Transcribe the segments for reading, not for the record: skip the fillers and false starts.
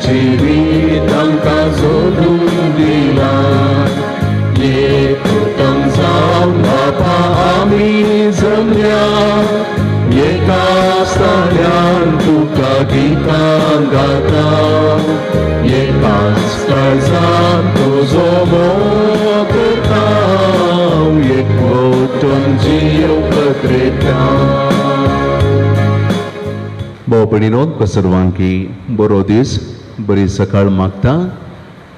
जिवीत आमकां सोडून दिला एकूतम जावन बापा आमी जमल्या एका स्थळ्यान तुका गितां गाता एकाच काळजांत तुजो मोग करता एकवटून जीव येता भाव भयणीनो सर्वांकी बरो दीस बरी सकाळ मागता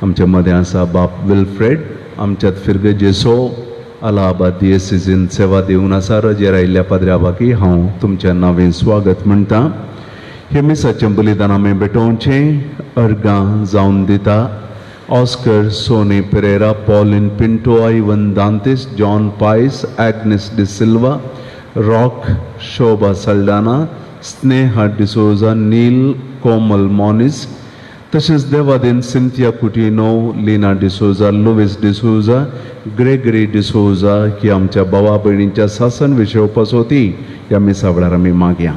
आमच्या मदें आसा बाप विल्फ्रेड आमच्यात फिरगे जेसो अलाहाबाद दियेसीसीन सेवा दिवन आसा रजेर आयिल्ल्या पाद्र्या बाकी हांव तुमच्या नांवें स्वागत म्हणटा हे मिसाचें बलिदान आमी भेटोवचें अर्गां जावन दिता Oscar Sony Pereira Pauline Pinto Ivan Dantis John Pius Agnes D'Silva Rock Shobha Saldanha Sneha D'Souza Neel Komal Monis तशेंच Devadin Cynthia Coutinho Lina D'Souza Louis D'Souza Gregory D'Souza ही आमच्या भावा भयणींच्या सासन विशय पासोती ह्या मिसा वेळार आमी मागया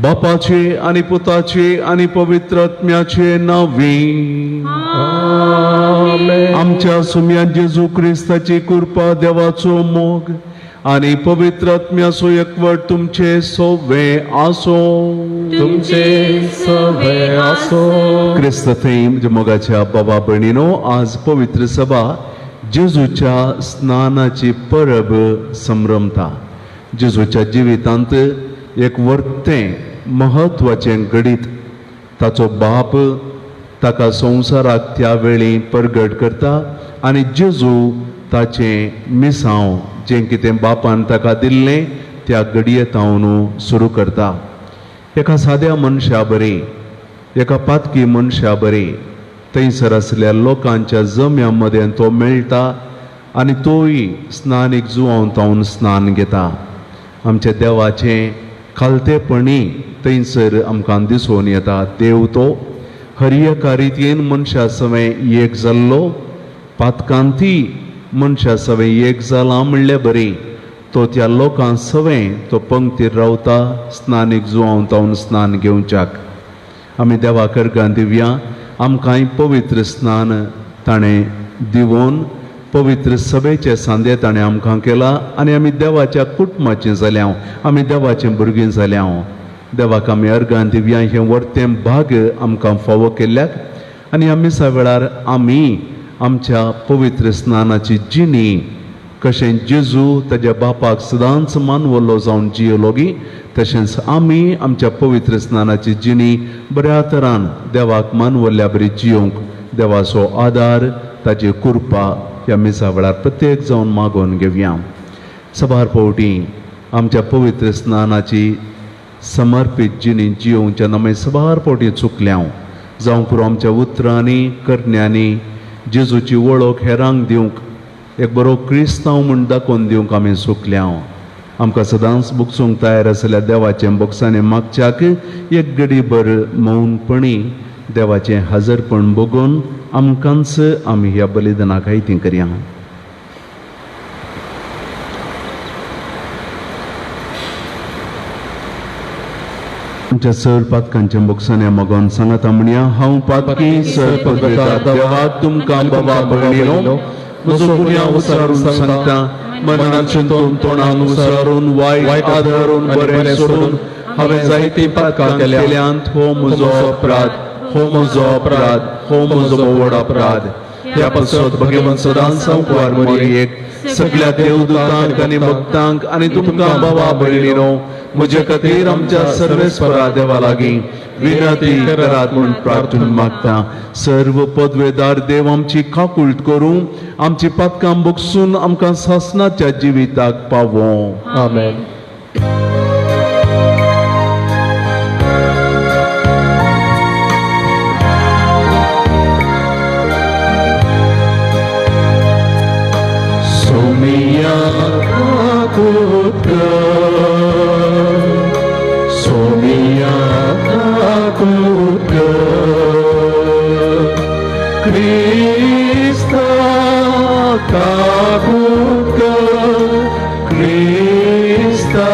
बापाचे आनी पुताचे आनी पवित्र आत्म्याचे नांवी आमच्या सुम्या जेजू क्रिस्ताची कृपा देवाचो मोग आनी पवित्र आत्म्याचो एकवट तुमचे सोवे आसो तुमचे सवे आसो क्रिस्त थैम मोगाच्या बाबा भयणीनो आज पवित्र सभा जेजूच्या स्नानाची परब संभ्रमता जेजूच्या जिवितांत एक वर्तें महत्वाचें घडीत ताचो बाप ताका संवसाराक त्या वेळी परगट करता आनी जेजू ताचें मिसांव जें कितें बापान ताका दिल्लें त्या घडयेतावन सुरू करता एका साद्या मनशा बरी एका पातकी मनशा बरी थंयसर आसलेल्या लोकांच्या जम्या मदें तो मेळटा आनी तोय स्नानीक जुवांतावन स्नान घेता आमच्या देवाचें खालतेपणी थंयसर आमकां दिसून येता देव तो हरियका रितीन मनशा सवें एक जाल्लो पातकांती मनशा सवें एक जाला म्हणलें बरी तो त्या लोकां सवें तो पंक्तीर रावता स्नानीक जुवांतावन स्नान घेवच्याक आमी देवा करगां दिवया आमकांय पवित्र स्नान ताणें दिवून पवित्र सभेचे सांदे ताणें आमकां केला आनी आमी देवाच्या कुटुंबाचीं जाल्या आमी देवाचीं भुरगीं जाल्या देवाक आमी अर्गां दिवया हें वर्तें भाग आमकां फावो केल्ल्याक आनी ह्या मिसा वेळार आमी आमच्या पवित्र स्नानाची जिणी कशें जेजू ताच्या बापाक सदांच मानवलो जावन जियेलोगी तशेंच आमी आमच्या पवित्र स्नानाची जिणी बऱ्या तरान देवाक मानवल्ल्या बरी जियोंक देवाचो आदार ताची कृपा ह्या मिसा वेळार प्रत्येक जावन मागोवन घेवया सबार फावटी आमच्या पवित्र स्नानाची समर्पीत जिणी जियोवच्या नामे सबार फावटी चुकल्या जावं पुरो आमच्या उतरांनी करण्यांनी जेजूची वळख हेरांक दिवंक एक बरो क्रिस्तांव म्हूण दाखोवन दिवंक आमी चुकल्या आमकां सदांच बुकसूंक तयार आसलेल्या देवाचें बोक्सांनी मागच्याक एक घडीभर मौनपणी देवाचें हजरपण बगून आमकांच आमी ह्या बलिदानाक हायती करया आमच्या सर पातकांच्या बोक्सांनी मागोवन सांगाता म्हणया हांव पातकी सर पदवेकार देवाक तुमकां बाबा भयणीनो म्हजो गुन्यांव उसारून सांगता मनान चिंतून तोंडान उसारून वायट आदरून बरें सोडून हांवें जायती पातकां केल्यांत हो म्हजो अपराध हो म्हजो अपराध हो म्हजो व्हड अपराध ह्या पासत भगवंत सदांच सांगवार मरी एक सगळ्या देवदूतांक आनी भक्तांक आनी तुमकां बाबा भयणीनो म्हजे खातीर आमच्या सर्वेस्परा देवा लागीं विनंती करात म्हूण प्रार्थना मागता सर्व पदवेदार देव आमची खाकुळट करूं आमची पातकां बगसून आमकां सासणाच्या जिविताक पावो आमेन सोमिया सोमिया क्रिस्ता क्रिस्ता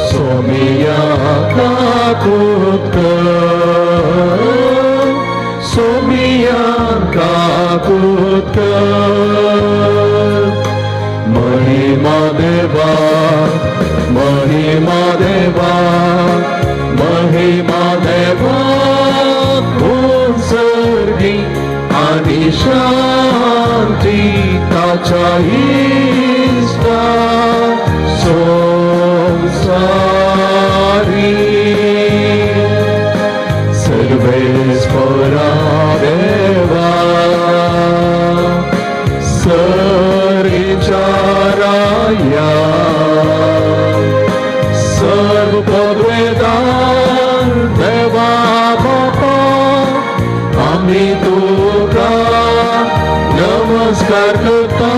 सोमिया takut kau, Somian takut kau. Mahima Deva, Mahima Deva, Mahima Deva, Kun Sargi Ani Shanti Tacha Ista Samsari Sarvespara Deva Saricharaya Sarvpadvedan Deva Bapa Ami Tuka Namaskar Karta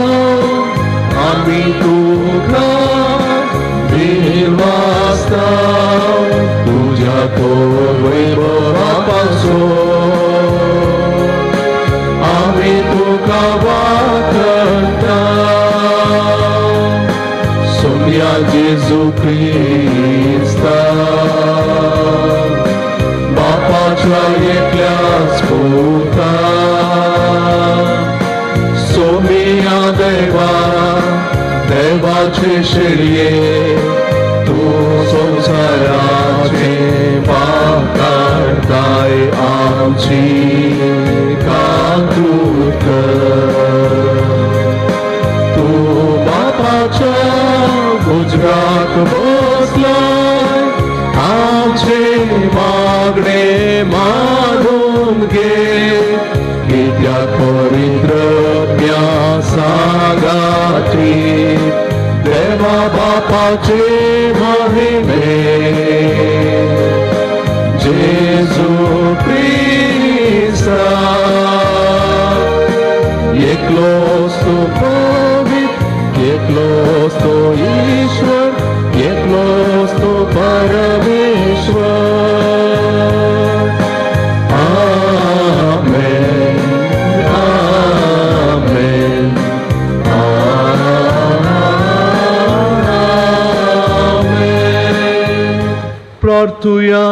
Ami Tuka Dilvasta Puja Koi Bapa So Ami Tuka Vakanta Sumya Jesu Krista Bapaच्या एकल्याच पुता सोमिया देवा देवाचे शेळये तू संसाराचे पाप काढताय आमची कांतूक तू बापाच्या भुजगात बसलाय आमचे मागणे मानून घे की त्या पवित्र सागाची देवा बापाचे महिमे जेजू ख्रिस्ता एकलोच तो पवित्र एकलोच तो ईश्वर एकलोच तो परमेश्वर आमेन आमेन आमेन प्रार्थुया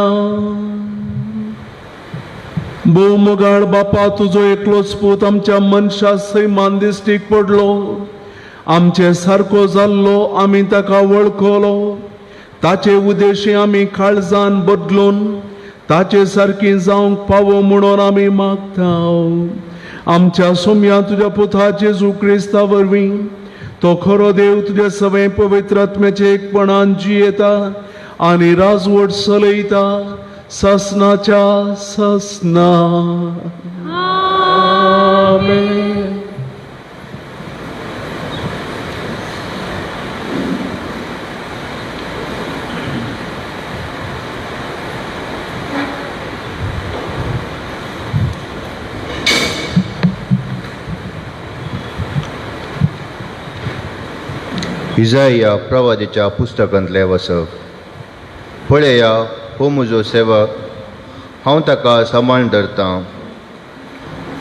भोवमोगाळ बापा तुजो एकलोच पूत आमच्या मनशा सै मांदिस्तीक पडलो आमचे सारको जाल्लो आमी ताका वळखलो ताचे उद्देशी आमी काळजान बदलून ताचे सारकी जावंक पावो म्हणून आमी मागताव आमच्या सोम्या तुज्या पुता जेजू क्रिस्ता वरवीं तो खरो देव तुजे सगळे पवित्र आत्म्याचे एकपणान जियेता आनी राजवट चलयता ससनाच्या ससना आमेन. इजाया प्रवादीच्या पुस्तकांतले वसप पळया हो म्हजो सेवक हांव ताका सांबाळून धरतां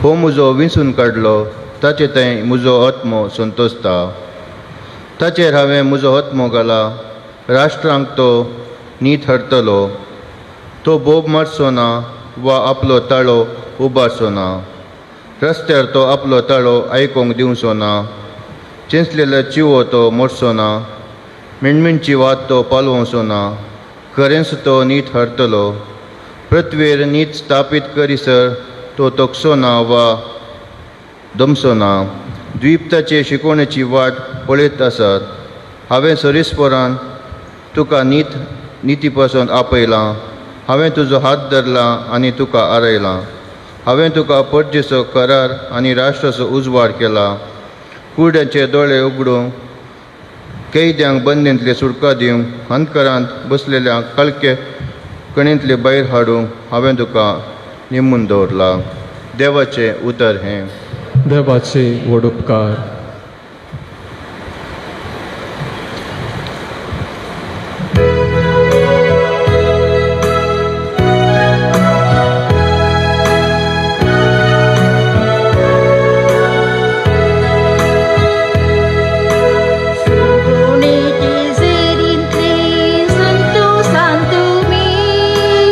हो म्हजो विंचून काडलो ताचे थंय म्हजो आत्मो संतोसता ताचेर हांवें म्हजो आत्मो घाला राष्ट्रांक तो नीत हाडटलो तो बोब मारचो ना वा आपलो ताळो उबारचो ना रस्त्यार तो आपलो ताळो आयकोंक दिवचो ना चिंचलेलो चिवो तो मोडचो ना मिणमिणची वात तो पालवचो ना खरेंच तो नीत हाडटलो पृथ्वीर नीत स्थापीत करीसर तो तोखचो ना वा दमचो ना द्विपताचे शिकोवणेची वाट पळयत आसात हांवें सरीसपरान तुका निती पासून आपयलां हांवें तुजो हात धरला आनी तुका आरयलां हांवें तुका परजेचो करार आनी राष्ट्राचो उजवाड केला कुड्यांचे दोळे उगडूंक कैद्यांक बंदेंतले सुटका दिवंक अंतकरांत बसलेल्या कळके कणींतले भायर हाडूंक हांवें तुका निमून दवरला देवाचें उतर हें देवाचे व्हड उपकार Santo, Santo, mi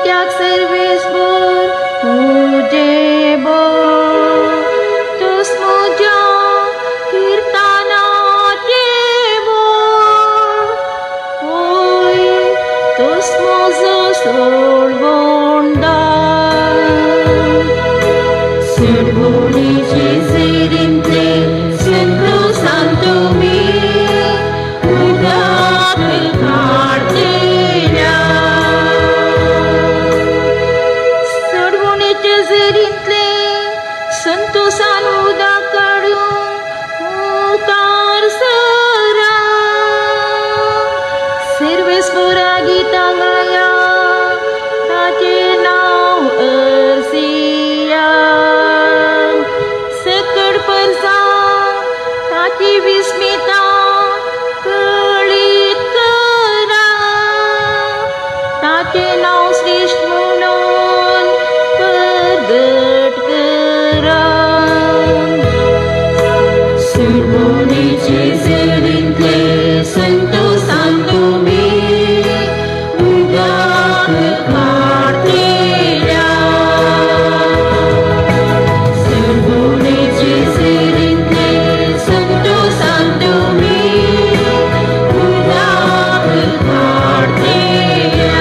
त्याग सर्वेस बोर मुझे बो तुस मुझा कीर्तना बोर होय तुस मुझो सोडवोंडा Servoниce serinte Santo Santo mi Udapel cartela Servonice serinte Santo Sanuda cadu Utar sara Serves pura gita gaya Taje nau ersia Sekar persa Tati vismita Kelit kera Tati nau srish munon Perget kera Servonice serinte Santo Santo mi Uga cartela Servonice serinte Santo Santo mi Uga cartela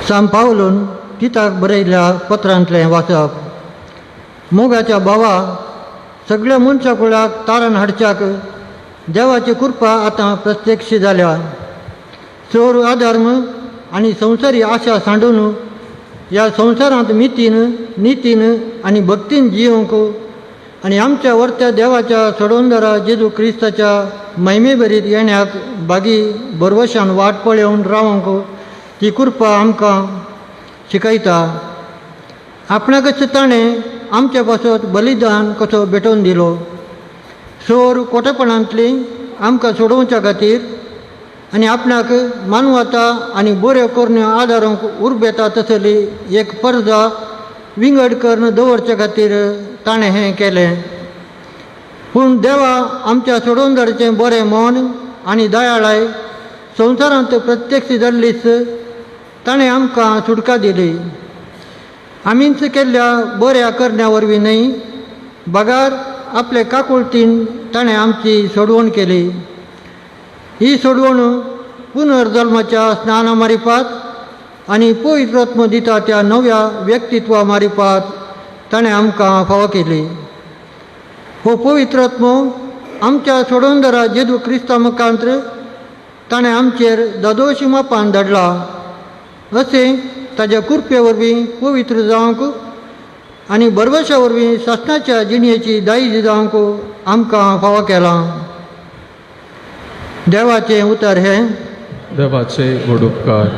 सांत पावलोन तिताक बरयल्या पत्रांतलें वाचप मोगाच्या भावा सगळ्या मनशा कुळाक तारण हाडच्याक देवाची कृपा आतां प्रत्यक्ष जाल्या चोर अधर्म आनी संवसारी आशा सांडून ह्या संवसारांत नितीन आनी भक्तीन जियोंक आनी आमच्या वर्त्या देवाच्या सोडवणदारा जेजू क्रिस्ताच्या महिमे बरीत येण्याक बागी बरवशान वाट पळोवन रावंक ती कृपा आमकां शिकयता आपणाकच ताणें आमच्या पासत बलिदान कसो भेटोवन दिलो चोर कोटेपणांतली आमकां सोडोवच्या खातीर आनी आपणाक मानवता आनी बऱ्यो करण्यो आदारूंक उर्बेता तसली एक पर्दा विंगड करून दवरचे खातीर ताणें हें केलें पूण देवा आमच्या सोडवणदाराचें बरें मन आनी दयाळाय संवसारांत प्रत्यक्ष जाल्लीच ताणें आमकां सुटका दिली आमीच केल्ल्या बऱ्या करण्या वरवीं न्हय बगार आपले काकुळटीन ताणें आमची सोडवण केली ही सोडवण पुनर्जल्माच्या स्नाना मारिपात आनी पवित्रत्म दिता त्या नव्या व्यक्तित्वा मारिपात ताणें आमकां फावो केली हो पवित्रत्म आमच्या सोडवणदारा जेजू क्रिस्ता मुखांत ताणें आमचेर दादोशी मापान धाडला अशें ताच्या कृपे वरवीं पवित्र जावंक आनी बरवशा वरवीं शासनाच्या जिणेची दायज जावंक आमकां फावो केलां देवाचें उतर हें देवाचे व्हड उपकार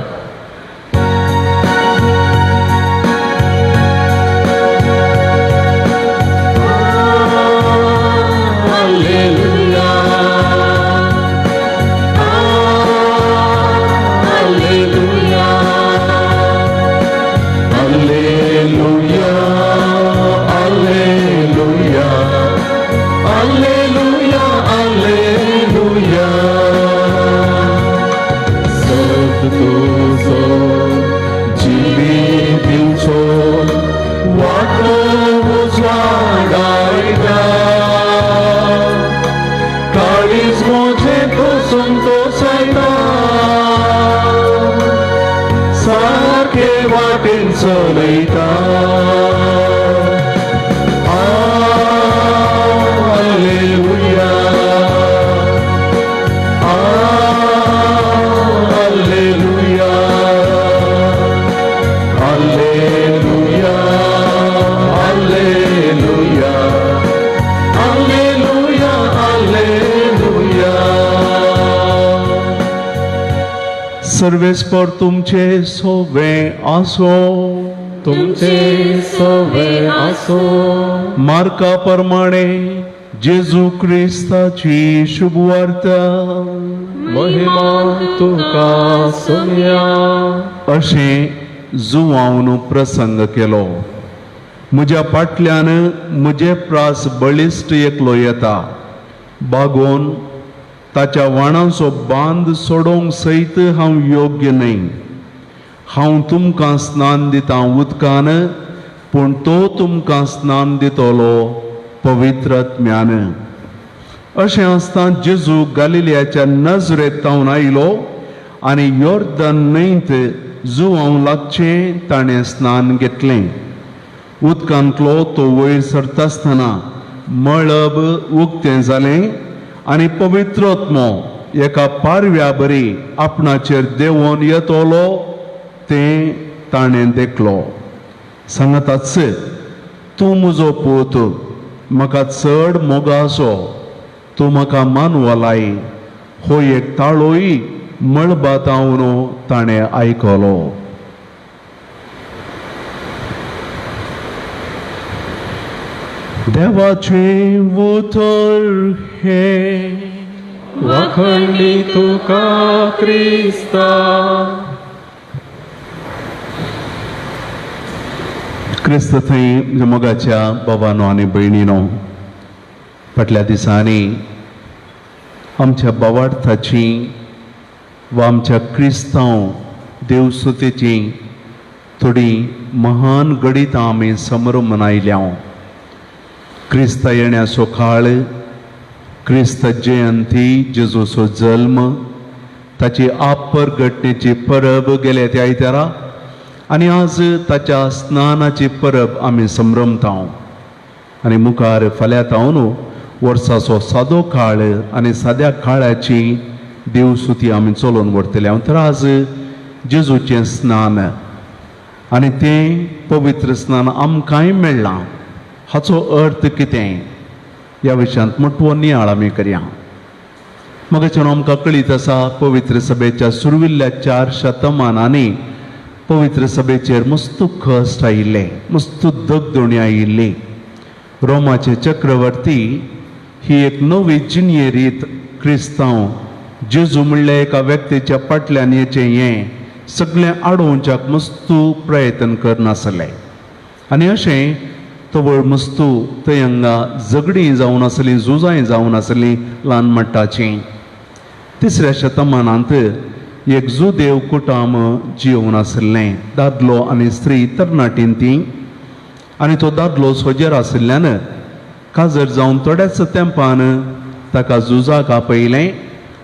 सर्वेस्पर तुमचे सोवे आसो तुमचे सवे आसो मार्का प्रमाणे जेजू क्रिस्ताची शुभवार्ता महिमा तुका सुमया अशें जुवावन प्रसंग केलो म्हज्या फाटल्यान म्हजे प्रास बळिश्ट एकलो येता, बागोवन ताच्या वाणाचो बांद सोडोंक सयत हांव योग्य न्हय. हांव तुमकां स्नान दितां उदकान, पूण तो तुमकां स्नान दितलो पवित्रात्म्यान. अशें आसतना जेजू गालिलियाच्या नजरेतावन आयलो आनी योर्दान न्हंयत जुवांव लागचें ताणें स्नान घेतलें. उदकांतलो तो वयर सरता आसतना मळब उक्तें जालें आनी पवित्रात्मो एका पारव्या बरी आपणाचेर देंवोन येतलो तें ताणें देखलो. सांगताच, तूं म्हजो पूत, म्हाका चड मोगा आसो, तूं म्हाका मानवलाय. हो एक ताळोय मळबातावन ताणें आयकलो. देवाचें उतर हे वाखणी तुका क्रिस्ता. क्रिस्त थंय मोगाच्या बाबांनो आनी भयणीनो, फाटल्या दिसांनी आमच्या भावार्थाची वा आमच्या क्रिस्तांव देवसुतेची थोडी महान गणितां आमी समोर मनयल्या. क्रिस्त येण्याचो काळ, क्रिस्त जयंती, जेजूचो जल्म, ताची आपरघटणेची परब गेल्या त्या आयतारा आनी आज ताच्या स्नानाची परब आमी संभ्रमता. आनी मुखार फाल्यां तावन वर्साचो सादो काळ आनी साद्या काळाची देवसुती आमी चलोवन व्हरतले. तर आज जेजूचें स्नान आनी तें पवित्र स्नान आमकांय मेळ्ळां. हाचो अर्थ कितें ह्या विशयांत मोठो नियाळ आमी करया. मगाच्यान आमकां कळीत आसा, पवित्र सभेच्या सुरविल्ल्या 4 शतमानांनी पवित्र सभेचेर मस्त कश्ट आयिल्ले, मस्त दगदणी आयिल्ली. रोमाचे चक्रवर्ती ही एक नवी जिणये रीत क्रिस्तांव जेजू म्हणल्या एका व्यक्तीच्या फाटल्यान येचें हें सगळें आडोवच्याक मस्त प्रयत्न करनासले. आनी अशें तवळ मस्तू थंय हांगा झगडीं जावन आसलीं, झुजां जावन आसलीं ल्हान मट्टाचीं. 3ऱ्या शतमानांत एक जुदेव कुटाम जियोवन आसलें, दादलो आनी स्त्री तरणाटीं तीं. आनी तो दादलो सोजेर आशिल्ल्यान काजर जावन थोड्याच तेंपान ताका झुजाक आपयलें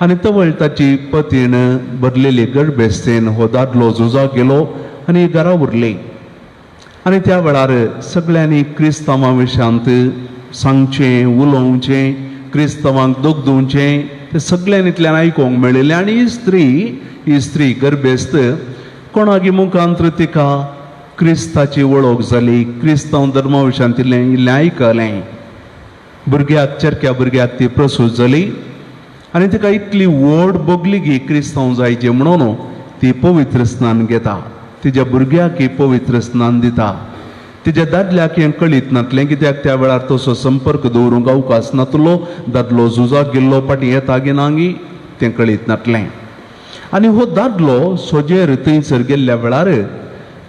आनी तवळ ताची पतीन भरलेली गर्भेस्तेन हो दादलो झुजाक गेलो आनी घरा उरली. आनी त्या वेळार सगळ्यांनी क्रिस्तांवां विशयांत सांगचें, उलोवचें, क्रिस्तांवांक दोगदुवचें तें सगळ्यांनीतल्यान आयकोंक मेळिल्लें. आनी ही स्त्री गर्भेस्त कोणागे मुखांत तिका क्रिस्ताची वळख जाली, क्रिस्तांव धर्मा विशयांत इल्लें आयकलें. भुरग्याक, चरक्या भुरग्याक ती प्रसूत जाली आनी तिका इतली व्हड बोगलीगी क्रिस्तांव जायचे म्हणून ती पवित्र स्नान घेता. तिच्या भुरग्याकय पवित्र स्नान दिता. तिच्या दादल्याक हें कळीत नासलें, कित्याक त्या वेळार तसो संपर्क दवरूंक अवकाश नासलो. दादलो झुजाक गेल्लो फाटीं येता गी नागी तें कळीत नासलें. आनी हो दादलो सोजेर थंयसर गेल्ल्या वेळार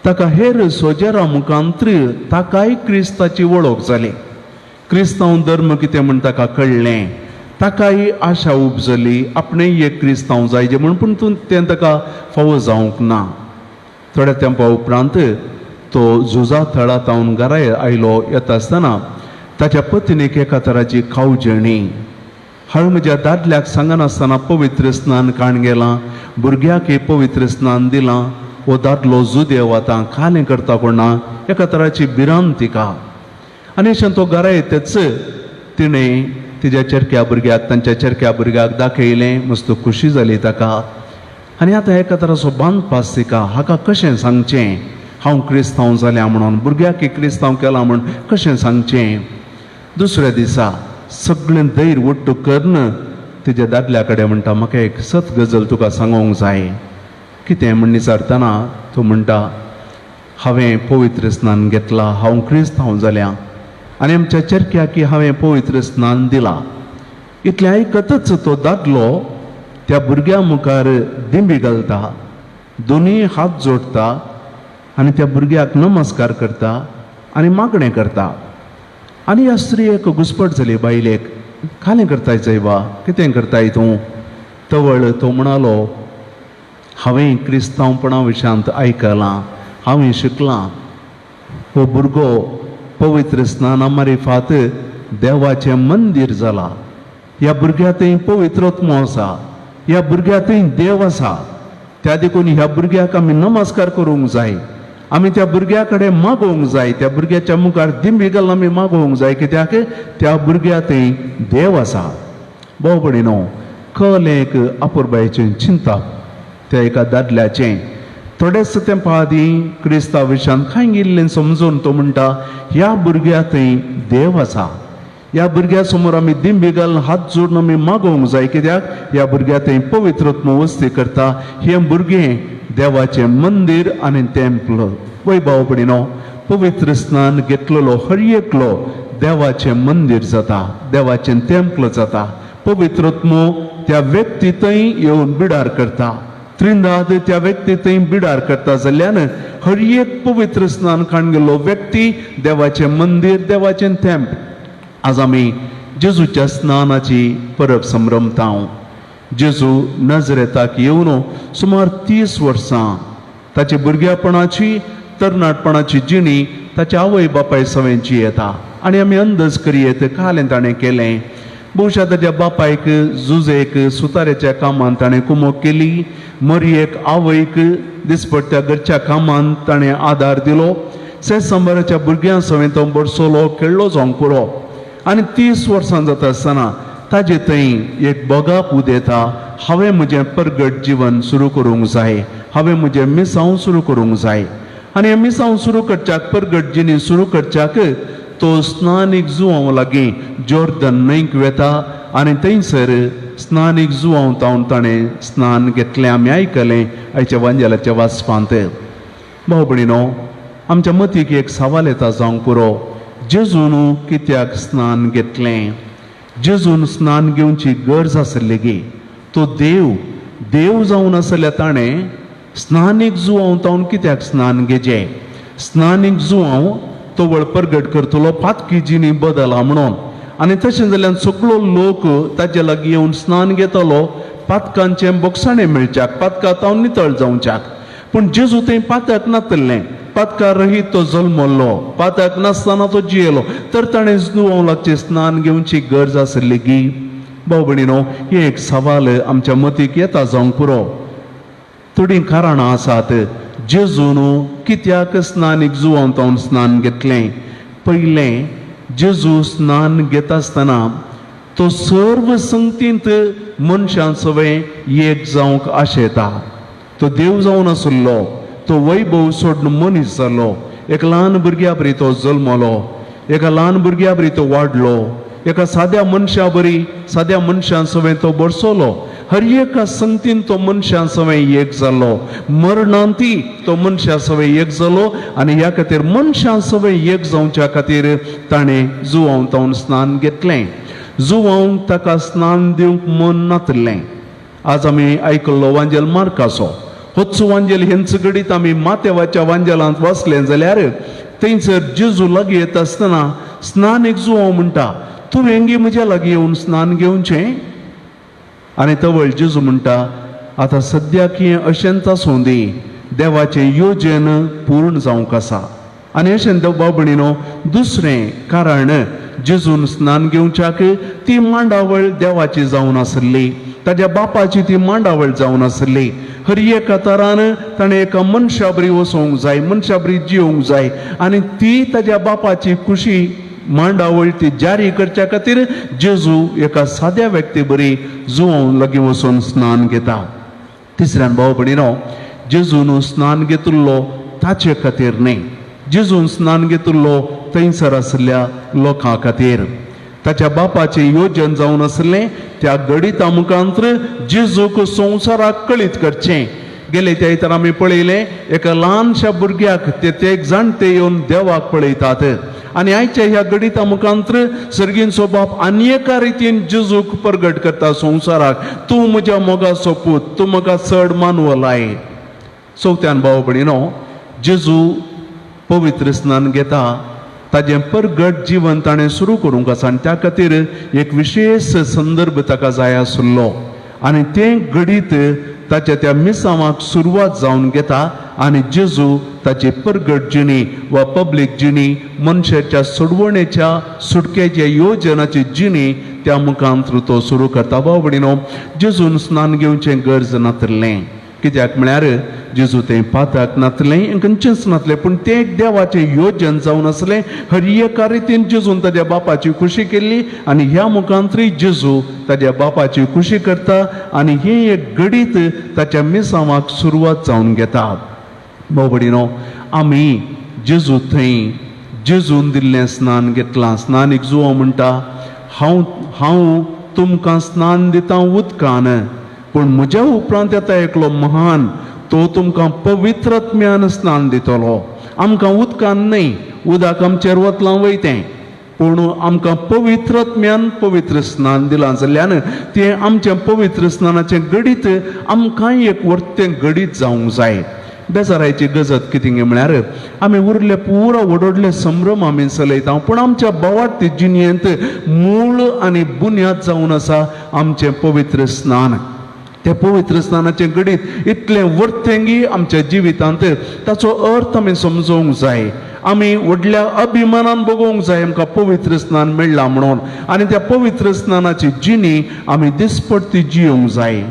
ताका हेर सोजेरां मुखांत ताकाय क्रिस्ताची वळख जाली. क्रिस्तांव धर्म कितें म्हण ताका कळ्ळें. ताकाय आशा उपजली आपणेय एक क्रिस्तांव जायचें म्हण. पूण तें ताका फावो जावंक ना. थोड्या तेंपा उपरांत तो झुजा थळांतावन घरा आयलो. येता आसतना ताच्या पत्नीक एका तराची खावजेणी. हांवें म्हज्या दादल्याक सांगनासतना पवित्र स्नान काण गेलां, भुरग्याकय पवित्र स्नान दिलां. हो दादलो जुदेव आतां कालें करता कोणा, एका तराची भिरांत तिका. आनी अशें तो घरा येतेच तिणें तिच्या चरक्या भुरग्याक, तांच्या चरक्या भुरग्याक दाखयलें. मस्त खुशी जाली ताका. आनी आतां एका तराचो बांदपास तिका, हाका कशें सांगचें हांव क्रिस्तांव जाल्यां म्हणून, भुरग्याकय क्रिस्तांव केलां म्हण कशें सांगचें. दुसऱ्या दिसा सगळें धैर्य उट्ट करून तिच्या दादल्या कडेन म्हणटा, म्हाका एक सत गजल तुका सांगोंक जाय. कितें म्हण विचारतना तो म्हणटा, हांवें पवित्र स्नान घेतलां, हांव क्रिस्तांव जाल्यां आनी आमच्या चरक्याक हांवें पवित्र स्नान दिलां. इतलें आयकतच तो दादलो त्या भुरग्या मुखार दिंबी घालता, दोनूय हात जोडटा आनी त्या भुरग्याक नमस्कार करता आनी मागणें करता. आनी ह्या स्त्रियेक घुसपट जाली बायलेक, खालें करताय चैवा, कितें करताय तूं? तवळ तो म्हणालो, हांवें क्रिस्तांवपणा विशांत आयकलां, हांवें शिकलां. हो भुरगो पवित्र स्नाना मारिफात देवाचें मंदीर जाला. ह्या भुरग्या थंय पवित्रत्व आसा, ह्या भुरग्या थंय देव आसा. त्या देखून ह्या भुरग्याक आमी नमस्कार करूंक जाय, आमी त्या भुरग्या कडेन मागोवंक जाय, त्या भुरग्याच्या मुखार दिंबी घालून आमी मागोवंक जाय, कित्याक त्या भुरग्या थंय देव आसा. भाव भयणीनो, कल एक अपुरबायेचें चिंतप त्या एका दादल्याचें. थोडेच तेंपा आदीं क्रिस्तांव विशांत खंय गेल्लें समजून तो म्हणटा, ह्या भुरग्या थंय देव आसा. ह्या भुरग्या समोर आमी दिंबी घालून हात जोडून आमी मागोवंक जाय, कित्याक ह्या भुरग्या थंय पवित्रत्व वस्ती करता. हें भुरगें देवाचें मंदीर आनी टेंपल. वय भाव भयणीनो, पवित्र स्नान घेतलेलो हर एकलो देवाचें मंदीर जाता, देवाचें टेंपल जाता. पवित्रत्व त्या व्यक्ती थंय येवन बिडार करता. त्रिंदाद त्या व्यक्ती थंय बिडार करता जाल्यार हर एक पवित्र स्नान खाण गेल्लो व्यक्ती देवाचें मंदीर, देवाचें टेंपल. आज आमी जेजूच्या स्नानाची परब संभ्रमता. जेजू नजरेताक येवन सुमार 30 वर्सां ताची भुरग्यापणाची, तरणाटपणाची जिणी ताच्या आवय बापाय सवेंची येता. आनी आमी अंदाज करियेत कालें ताणें केलें. भोवशा ताच्या बापायक जुजेक सुतारेच्या कामान ताणें कुमक केली. मरयेक आवयक दिसपट्ट्या घरच्या कामान ताणें आदार दिलो. सेंबराच्या भुरग्यां सवें तो बरसलो, खेळ्ळो जावंक पुरो. आनी 30 वर्सां जाता आसतना ताजे थंय एक बोगाप उदेता, हांवें म्हजें परगट जिवन सुरू करूंक जाय, हांवें म्हजें मिसांव सुरू करूंक जाय. आनी हें मिसांव सुरू करच्याक, परगट जिणी सुरू करच्याक तो स्नानीक जुवांव लागीं जॉर्दन न्हंयक वेता. आनी थंयसर स्नानीक जुवांव तावन ताणें स्नान घेतलें आमी आयकलें आयच्या वांजेलाच्या वाचपांत. भाव भयणीनो, आमच्या मतीक एक सवाल येता जावंक पुरो, जेजून कित्याक स्नान घेतलें? जेजून स्नान घेवची गरज आसली गे. तो देव जावन आसल्या ताणें स्नानीक जुवांव तावन कित्याक स्नान घेजें? स्नानीक जुवांव तो वळ परगट करतलो पातकी जिणी बदला म्हणून. आनी तशें जाल्यार सगळो लोक ताचे लागीं येवन स्नान घेतलो पातकांचें बोगसाणें मेळच्याक, पातकां तावन नितळ जावच्याक. पूण जेजू थंय पातक नातलें, पातका रहीत तो जल्मलो, पातक नासतना तो जियेलो, तर ताणें जुवांव लागचें स्नान घेवची गरज आसली गी. भाव भयणीनो, हे एक सवाल आमच्या मतीक येता जावंक पुरो. थोडीं कारणां आसात जेजून कित्याक स्नानीक जुवांव तावन स्नान घेतलें. पयलें, जेजू स्नान घेता आसतना तो सर्व संगतींत मनशां सवें एक जावंक आशेता. तो देव जावन आसलो, तो वैभव सोडून मनीस जालो. एका ल्हान भुरग्या बरी तो जल्मलो, एका ल्हान भुरग्या बरी तो वाडलो, एका साद्या मनशा बरी साद्या मनशां सवें तो बरसलो. हर एका संगतीन तो मनशां सवें एक जालो. मरणांती तो मनशां सवें एक जालो. आनी ह्या खातीर मनशां सवें एक जावच्या खातीर ताणें जुवांव तावन स्नान घेतलें. जुवांव ताका स्नान दिवंक मन नातलें. आज आमी आयकल्लो वांजेल मार्काचो. होच वांजेल हेंच घडीत आमी मातेवाच्या वांजेलांत वाचलें जाल्यार थंयसर जेजू लागीं येता आसतना स्नानीक जुवांव म्हणटा, तूं वेंगी म्हज्या लागीं येवन स्नान घेवचें? आनी तवळ जेजू म्हणटा, आतां सद्याक हें अशेंच आसूं दी, देवाचें योजन पूर्ण जावंक आसा. आनी अशें भाव भयणीनो, दुसरें कारण जेजून स्नान घेवच्याक ती मांडावळ देवाची जावन आसली, ताच्या बापाची ती मांडावळ जावन आसली. हर एका तरान ताणें एका मनशा बरी वचोवंक जाय, मनशा बरी जिवंक जाय. आनी ती ताच्या बापाची खुशी मांडावळ ती जारी करच्या खातीर जेजू एका साद्या व्यक्ती बरी जुवांव लागीं वचून स्नान घेता. तिसऱ्यान भाव भयणीनो, जेजून स्नान घेतिल्लो ताचे खातीर न्ही, जेजून स्नान घेतिल्लो थंयसर आसल्या लोकां खातीर. ताच्या बापाचें योजन जावन आसलें त्या गणिता मुखांत्र जेजूक संवसाराक कळीत करचें. गेले त्या इतर आमी पळयलें, एका ल्हानशा भुरग्याक ते एक जाणटे येवन देवाक पळयतात. आनी आयच्या ह्या गणिता मुखांत्र सर्गींचो बाप आनी एका रितीन जेजूक परगट करता संवसाराक, तूं म्हज्या मोगाचो पूत, तूं म्हाका चड मानवो लाय. चवथ्यान भाव भयणीनो, जेजू पवित्र स्नान घेता ताजें परगट जीवन ताणें सुरू करूंक आसा आनी त्या खातीर एक विशेश संदर्भ ताका जाय आसलो आनी तें घडीत ताच्या त्या मिसावांक सुरवात जावन घेता आनी जेजू ताची परगट जिणी वा पब्लीक जिणी मनशाच्या सोडवणेच्या सुटकेच्या योजनाची जिणी त्या मुखांत तो सुरू करता. भाव भयणीनो, जेजून स्नान घेवचें गरज नातलें. कित्याक म्हळ्यार जेजू तें पाताक नातलें, खंयचेंच नातलें, पूण तें एक देवाचें योजन जावन आसलें. हर एका रितीन जेजून ताज्या बापाची खुशी केल्ली आनी ह्या मुखांतूय जेजू ताज्या बापाची खुशी करता आनी हें एक घडीत ताच्या मिसावांक सुरवात जावन घेता. भाव भयणीनो, आमी जेजू थंय जेजून दिल्लें स्नान घेतलां. स्नानीक जुवो म्हणटा, हांव तुमकां स्नान दितां उदकान, पूण म्हज्या उपरांत येता एकलो महान, तो तुमकां पवित्रात्म्यान स्नान दितलो. आमकां उदकान न्हय, उदक आमचेर वतलां वयतें, पूण आमकां पवित्रात्म्यान पवित्र स्नान दिलां जाल्यान तें आमचें पवित्र स्नानाचें घडीत आमकांय एक वर्तें घडीत जावंक जाय. बेजारायची गजत कितें म्हळ्यार आमी उरले पुरो व्हडले संभ्रम आमी चलयता, पूण आमच्या बोवाड जिणेंत मूळ आनी बुन्याद जावन आसा आमचें पवित्र स्नान. त्या पवित्र स्नानाचें घडीत इतलें वर्तेंगी आमच्या जिवितांत ताचो अर्थ आमी समजूंक जाय. आमी व्हडल्या अभिमानान बगोवंक जाय आमकां पवित्र स्नान मेळ्ळां म्हणून, आनी त्या पवित्र स्नानाची जिणी आमी दिसपट्टी जियोंक जाय.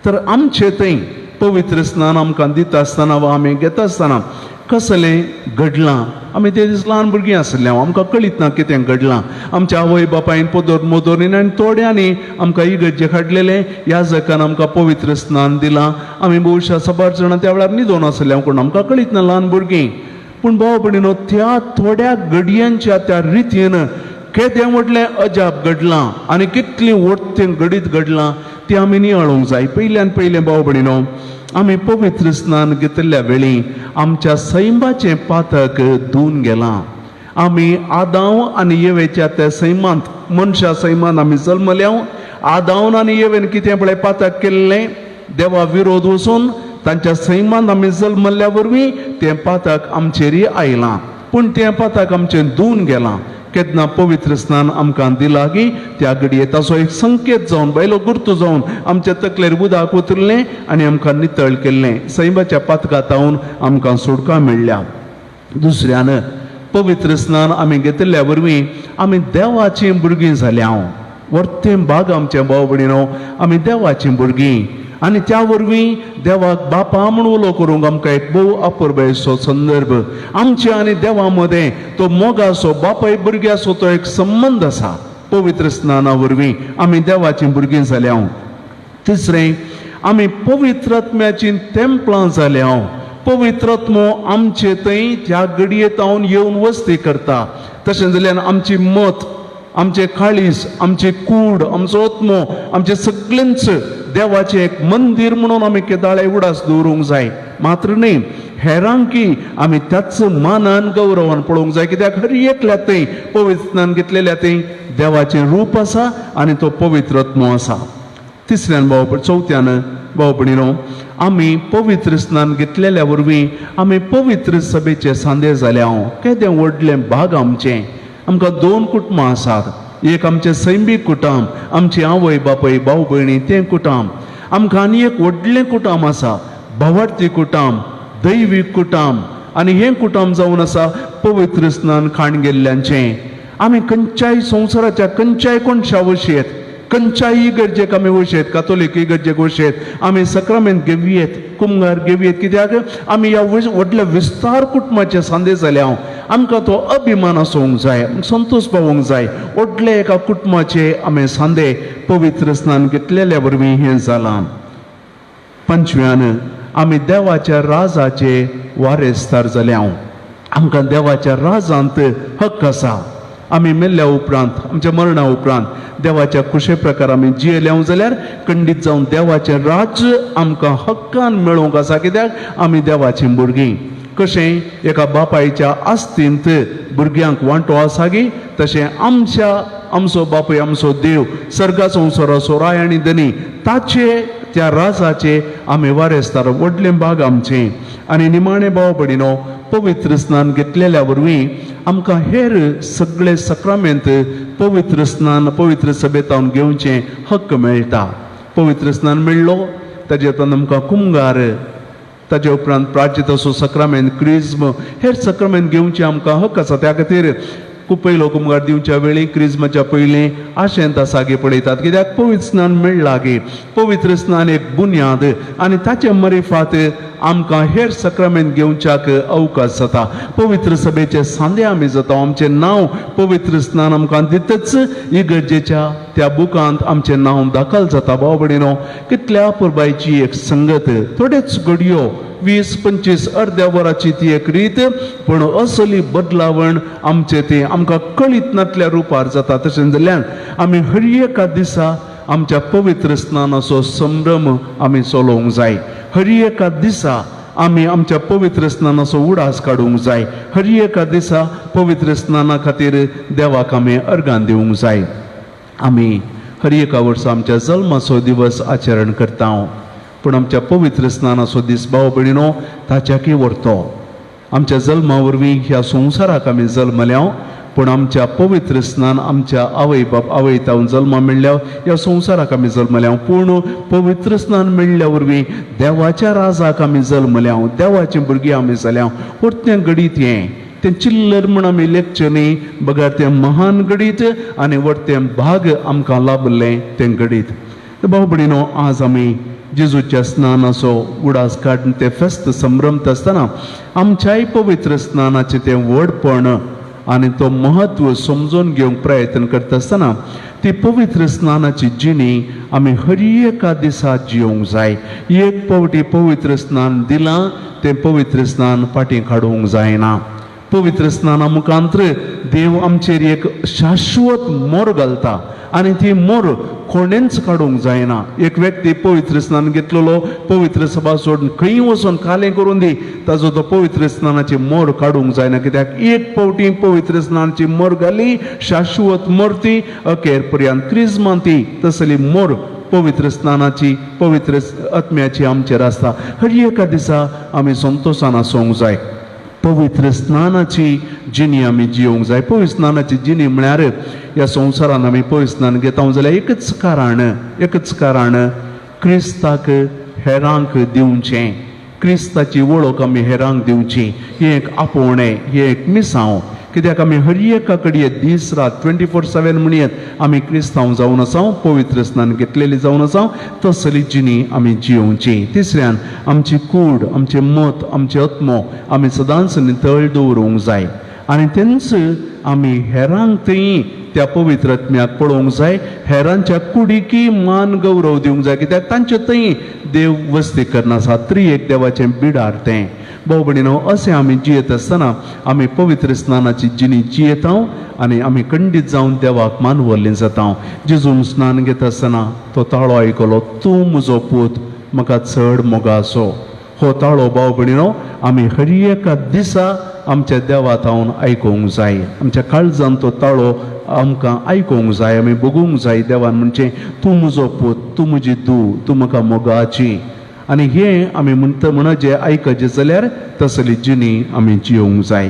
तर आमचे थंय पवित्र स्नान आमकां दिता आसतना वा आमी घेता आसतना कसलें घडलां. आमी ते दीस ल्हान भुरगीं आसलें, आमकां कळीत ना कितें घडलां. आमच्या आवय बापायन पोदोर मोदोरीन आनी थोड्यांनी आमकां इगर्जे हाडलेले, याजकान आमकां पवित्र स्नान दिलां. आमी भोवशा 7-8 जाणां त्या वेळार न्हिदोन आसले, पूण आमकां कळीत ना ल्हान भुरगीं. पूण भाव भयणीनो, त्या थोड्या घडयांच्या त्या रितीन केदें व्हडलें अजाप घडलां आनी कितलीं वर्तें घडीत घडलां तें आमी नियाळोवंक जाय. पयल्यान पयलें भाव भयणीनो, आमी पवित्र स्नान घेतिल्ल्या वेळी आमच्या सैमाचें पातक धुवन गेलां. आमी आदाव आनी येवेच्या त्या सैमांत, मनशा सैमान आमी जल्मल्या. आदावन आनी येवेन कितें पळय पातक केल्लें, देवा विरोध वचून तांच्या सैमान आमी जल्मल्या वरवीं तें पातक आमचेरय आयलां. पूण तें पातक आमचें धुवन गेलां. केन्ना पवित्र स्नान आमकां दिलां की त्या घडये ताचो एक संकेत जावन, बायलो गुर्तू जावन आमच्या तकलेर उदक उतरलें आनी आमकां नितळ केल्लें. सैमाच्या पातकांतावन आमकां सुटका मेळ्ळ्या. दुसऱ्यान पवित्र स्नान आमी घेतिल्ल्या वरवीं आमी देवाचीं भुरगीं जाल्या. वर्तें भाग आमचें भाव भयणीनो, आमी देवाचीं भुरगीं आनी त्या वरवीं देवाक बापा म्हूण उलो करूंक आमकां एक भोव अपुर्बायेचो संदर्भ. आमचे आनी देवा मदें तो मोगाचो बापाय भुरग्याचो तो एक संबंद आसा. पवित्र स्नाना वरवीं आमी देवाचीं भुरगीं जाल्या. तिसरें, आमी पवित्रात्म्याचीं तेंपलां जाल्या. पवित्रात्मो आमचे थंय त्या घडयेंत येवन वस्ती करता. तशें जाल्यार आमची मत, आमचे काळीज, आमची कूड, आमचो आत्मो, आमचे सगळेंच देवाचें एक मंदिर म्हणून आमी केदाळे उडास दवरूंक जाय. मात्र न्ही, हेरांकी आमी त्याच मानान गौरवान पळोवंक जाय. कित्याक हर एकल्या थंय पवित्र स्नान घेतलेल्या थंय देवाचें रूप आसा आनी तो पवित्र आत्मो आसा. तिसऱ्यान चवथ्यान भाव भयणीनो, आमी पवित्र स्नान घेतलेल्या वरवीं आमी पवित्र सभेचे सांदे जाल्या. केदें व्हडलें भाग आमचें. आमकां 2 कुटुंबां आसात. एक आमचें सैमीक कुटुंब, आमची आवय बापय भाव भयणी तें कुटुंब. आमकां आनी एक व्हडलें कुटुंब आसा, भावार्थी कुटुंब, दैवीक कुटुंब. आनी हें कुटुंब जावन आसा पवित्र स्नान खाण गेल्ल्यांचें. आमी खंयच्याय संवसाराच्या खंयच्याय कोणशा वशेत, खंयच्याय इगर्जेक आमी वशेत, कातोलीक इगर्जेक वशेत, आमी सक्रामेंत घेवयेत, कुंभार घेवयेत. कित्याक आमी ह्या व्हडल्या विस्तार कुटुंबाचे सांदे जाल्या. आमकां तो अभिमान आसूंक जाय, संतोश पावोंक जाय. व्हडले एका कुटुंबाचे आमी सांदे पवित्र स्नान घेतलेल्या वरवीं हें जालां. पंचव्यान, आमी देवाच्या राजाचे वारेस्तार जाल्या. आमकां देवाच्या राजांत हक्क आसा. आमी मेल्ल्या उपरांत, आमच्या मरणा उपरांत देवाच्या कुशे प्रकार आमी जियेल्या जाल्यार खंडीत जावन देवाचें राज्य आमकां हक्कान मेळोवंक आसा. कित्याक आमी देवाचीं भुरगीं. कशें एका बापायच्या आस्तींत भुरग्यांक वांटो आसा गी, तशें आमचो बापूय, आमचो देव, सर्गा संवसाराचो राय आनी धनी, ताचे त्या राजाचे आमी वारेस्तार. व्हडलें भाग आमचें. आनी निमाणे भाव भयणीनो पवित्र स्नान घेतलेल्या वरवीं आमकां हेर सगळे सक्रमेंत पवित्र स्नान पवित्र सभेत हांव घेवचें हक्क मेळटा. पवित्र स्नान मेळ्ळो ताजे उपरांत आमकां कुमगार, ताजे उपरांत प्राचित असो सक्रमेंत क्रिज्म हेर सक्रमेंत घेवचें आमकां हक्क आसा. त्या खातीर खूब पयलो कुमगार दिवच्या वेळी क्रिज्माच्या पयलीं आशेंत सागे पळयतात, कित्याक पवित्र स्नान मेळ्ळा गे. पवित्र स्नान एक बुन्याद आनी ताचे मरेफात आमकां हेर सक्रमेंत घेवच्याक अवकाश जाता. पवित्र सभेचे सांदे आमी जाता. आमचें नांव पवित्र स्नान आमकां दितच इगर्जेच्या त्या बुकांत आमचें नांव दाखल जाता. भाव भयणीनो, कितल्या पुरबायची एक संगत, थोडेच घडयो 20-25 अर्द्या वराची ती एक रीत, पूण असली बदलावण आमचे ते आमकां कळीत नातल्या रुपार जाता. तशें जाल्यार आमी हर एका दिसा आमच्या पवित्र स्नानाचो संभ्रम आमी चलोवंक जाय. हर एका दिसा आमी आमच्या पवित्र स्नानाचो उडास काडूंक जाय. हर एका दिसा पवित्र स्नाना खातीर देवाक आमी अर्गां दिवंक जाय. आमी हर एका वर्सा आमच्या जल्माचो दिवस आचरण करता, पूण आमच्या पवित्र स्नानाचो दीस भाव भयणीनो ताच्याकय व्हरतो. आमच्या जल्मा वरवीं ह्या संवसाराक आमी जल्मल्या, पूण आमच्या पवित्र स्नान आमच्या आवय तावन जल्मा मेळ्ळ्या ह्या संवसाराक आमी जल्मल्या, पूण पवित्र स्नान मेळ्ळ्या वरवीं देवाच्या राजाक आमी जल्मल्या, देवाचीं भुरगीं आमी जाल्या. परतें गडीत तें चिल्लर म्हण आमी लेखचें न्ही, बगार तें महान गडीत आनी व्हडतें भाग आमकां लाभलें तें गडीत. भाव भयणीनो, आज आमी जेजूच्या स्नानाचो उडास काडून ते फेस्त संभ्रमत आसतना आमच्याय पवित्र स्नानाचें तें व्हडपण आनी तो महत्व समजून घेवंक प्रयत्न करता आसतना ती पवित्र स्नानाची जिणी आमी हर एका दिसा जियोंक जाय. एक पावटी पवित्र स्नान दिलां तें पवित्र स्नान फाटीं काडूंक जायना. पवित्र स्नाना मुखांतर देव आमचेर एक शाश्वत मोर घालता आनी ती मोर कोणेंच काडूंक जायना. एक व्यक्ती पवित्र स्नान घेतलेलो पवित्र सभा सोडून खंय वचून कालें करून दी, ताजो तो पवित्र स्नानाची मोर काडूंक जायना. कित्याक एक पावटी पवित्र स्नानाची मोर घाली, शाश्वत मोर ती अखेर पर्यंत क्रिज्मांत ती तसली मोर पवित्र स्नानाची पवित्र आत्म्याची आमचेर आसता. हर एका दिसा आमी संतोशान आसूंक जाय. पवित्र स्नानाची जिणी आमी जियोंक जाय. पवित्र स्नानाची जिणी म्हळ्यार ह्या संवसारान आमी पवित्र स्नान घेता जाल्यार एकच कारण क्रिस्ताक हेरांक दिवचें, क्रिस्ताची वळख आमी हेरांक दिवची. ही एक आपोवणें, ही एक मिसांव. कित्याक आमी हर एका कडेन दीस रात 24/7 म्हणयत आमी क्रिस्तांव जावन आसा, पवित्र स्नान घेतलेली जावन आसा. तसली जिणी आमी जियोवची. तिसऱ्यान आमची कूड, आमचें मत, आमचे आत्मो आमी सदांच नितळ दवरूंक जाय आनी तेंच आमी हेरांक थंय त्या पवित्र आत्म्याक पळोवंक जाय. हेरांच्या कुडीकी मान गौरव दिवंक जाय, कित्याक तांचे थंय देव वस्ती करना आसा. त्रिएक देवाचें बिडार तें. भाव भयणीनो, अशें आमी जियेत आसतना आमी पवित्र स्नानाची जिणी जियेता आनी आमी खंडीत जावन देवाक मानवल्लीं जाता. जेजून स्नान घेता आसतना तो ताळो आयकलो, तूं म्हजो पूत, म्हाका चड मोगा असो. हो ताळो भाव भयणीनो आमी हर एका दिसा आमच्या देवात हांवन आयकूंक जाय. आमच्या काळजान तो ताळो आमकां आयकूंक जाय. आमी बगूंक जाय देवान म्हणचें, तूं म्हजो पूत, तूं म्हजी धूव, तूं म्हाका मोगाची. आनी हें आमी म्हणत जें आयकचें जाल्यार तसली जिणी आमी जियोंक जाय.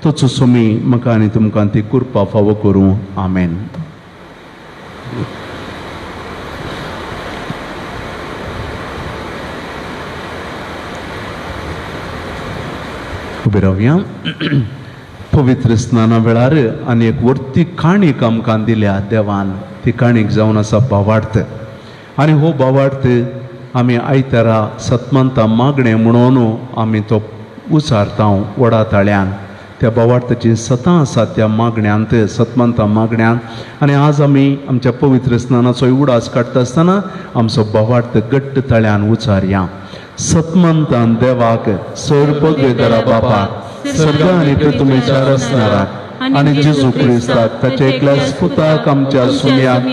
तोच सोमी म्हाका आनी तुमकां ती कृपा फावो करूं. आमेन. उबे रावया. पवित्र स्नाना वेळार आनी एक व्हडली काणीक आमकां दिल्या देवान. ती काणीक जावन आसा भावार्थ. आनी हो भावार्थ आमी आयतारा सतमंता मागणें म्हणून आमी तो उसारता वडा ताळ्यान. त्या भावार्थाची सतां आसा त्या मागण्यांत, सतमंता मागण्यांत. आनी आज आमी आमच्या पवित्र स्नानाचो उडास काडटा आसतना आमचो भावार्थ घट्ट ताळ्यान उचारया. सतमंतान देवाक, सर्पगेदरा बापाक, सर्ग आनी पृथ्वीच्या रचणाराक आनी जेजू क्रिस्ताक ताचे एकल्याच पुताक आमच्या सुम्याक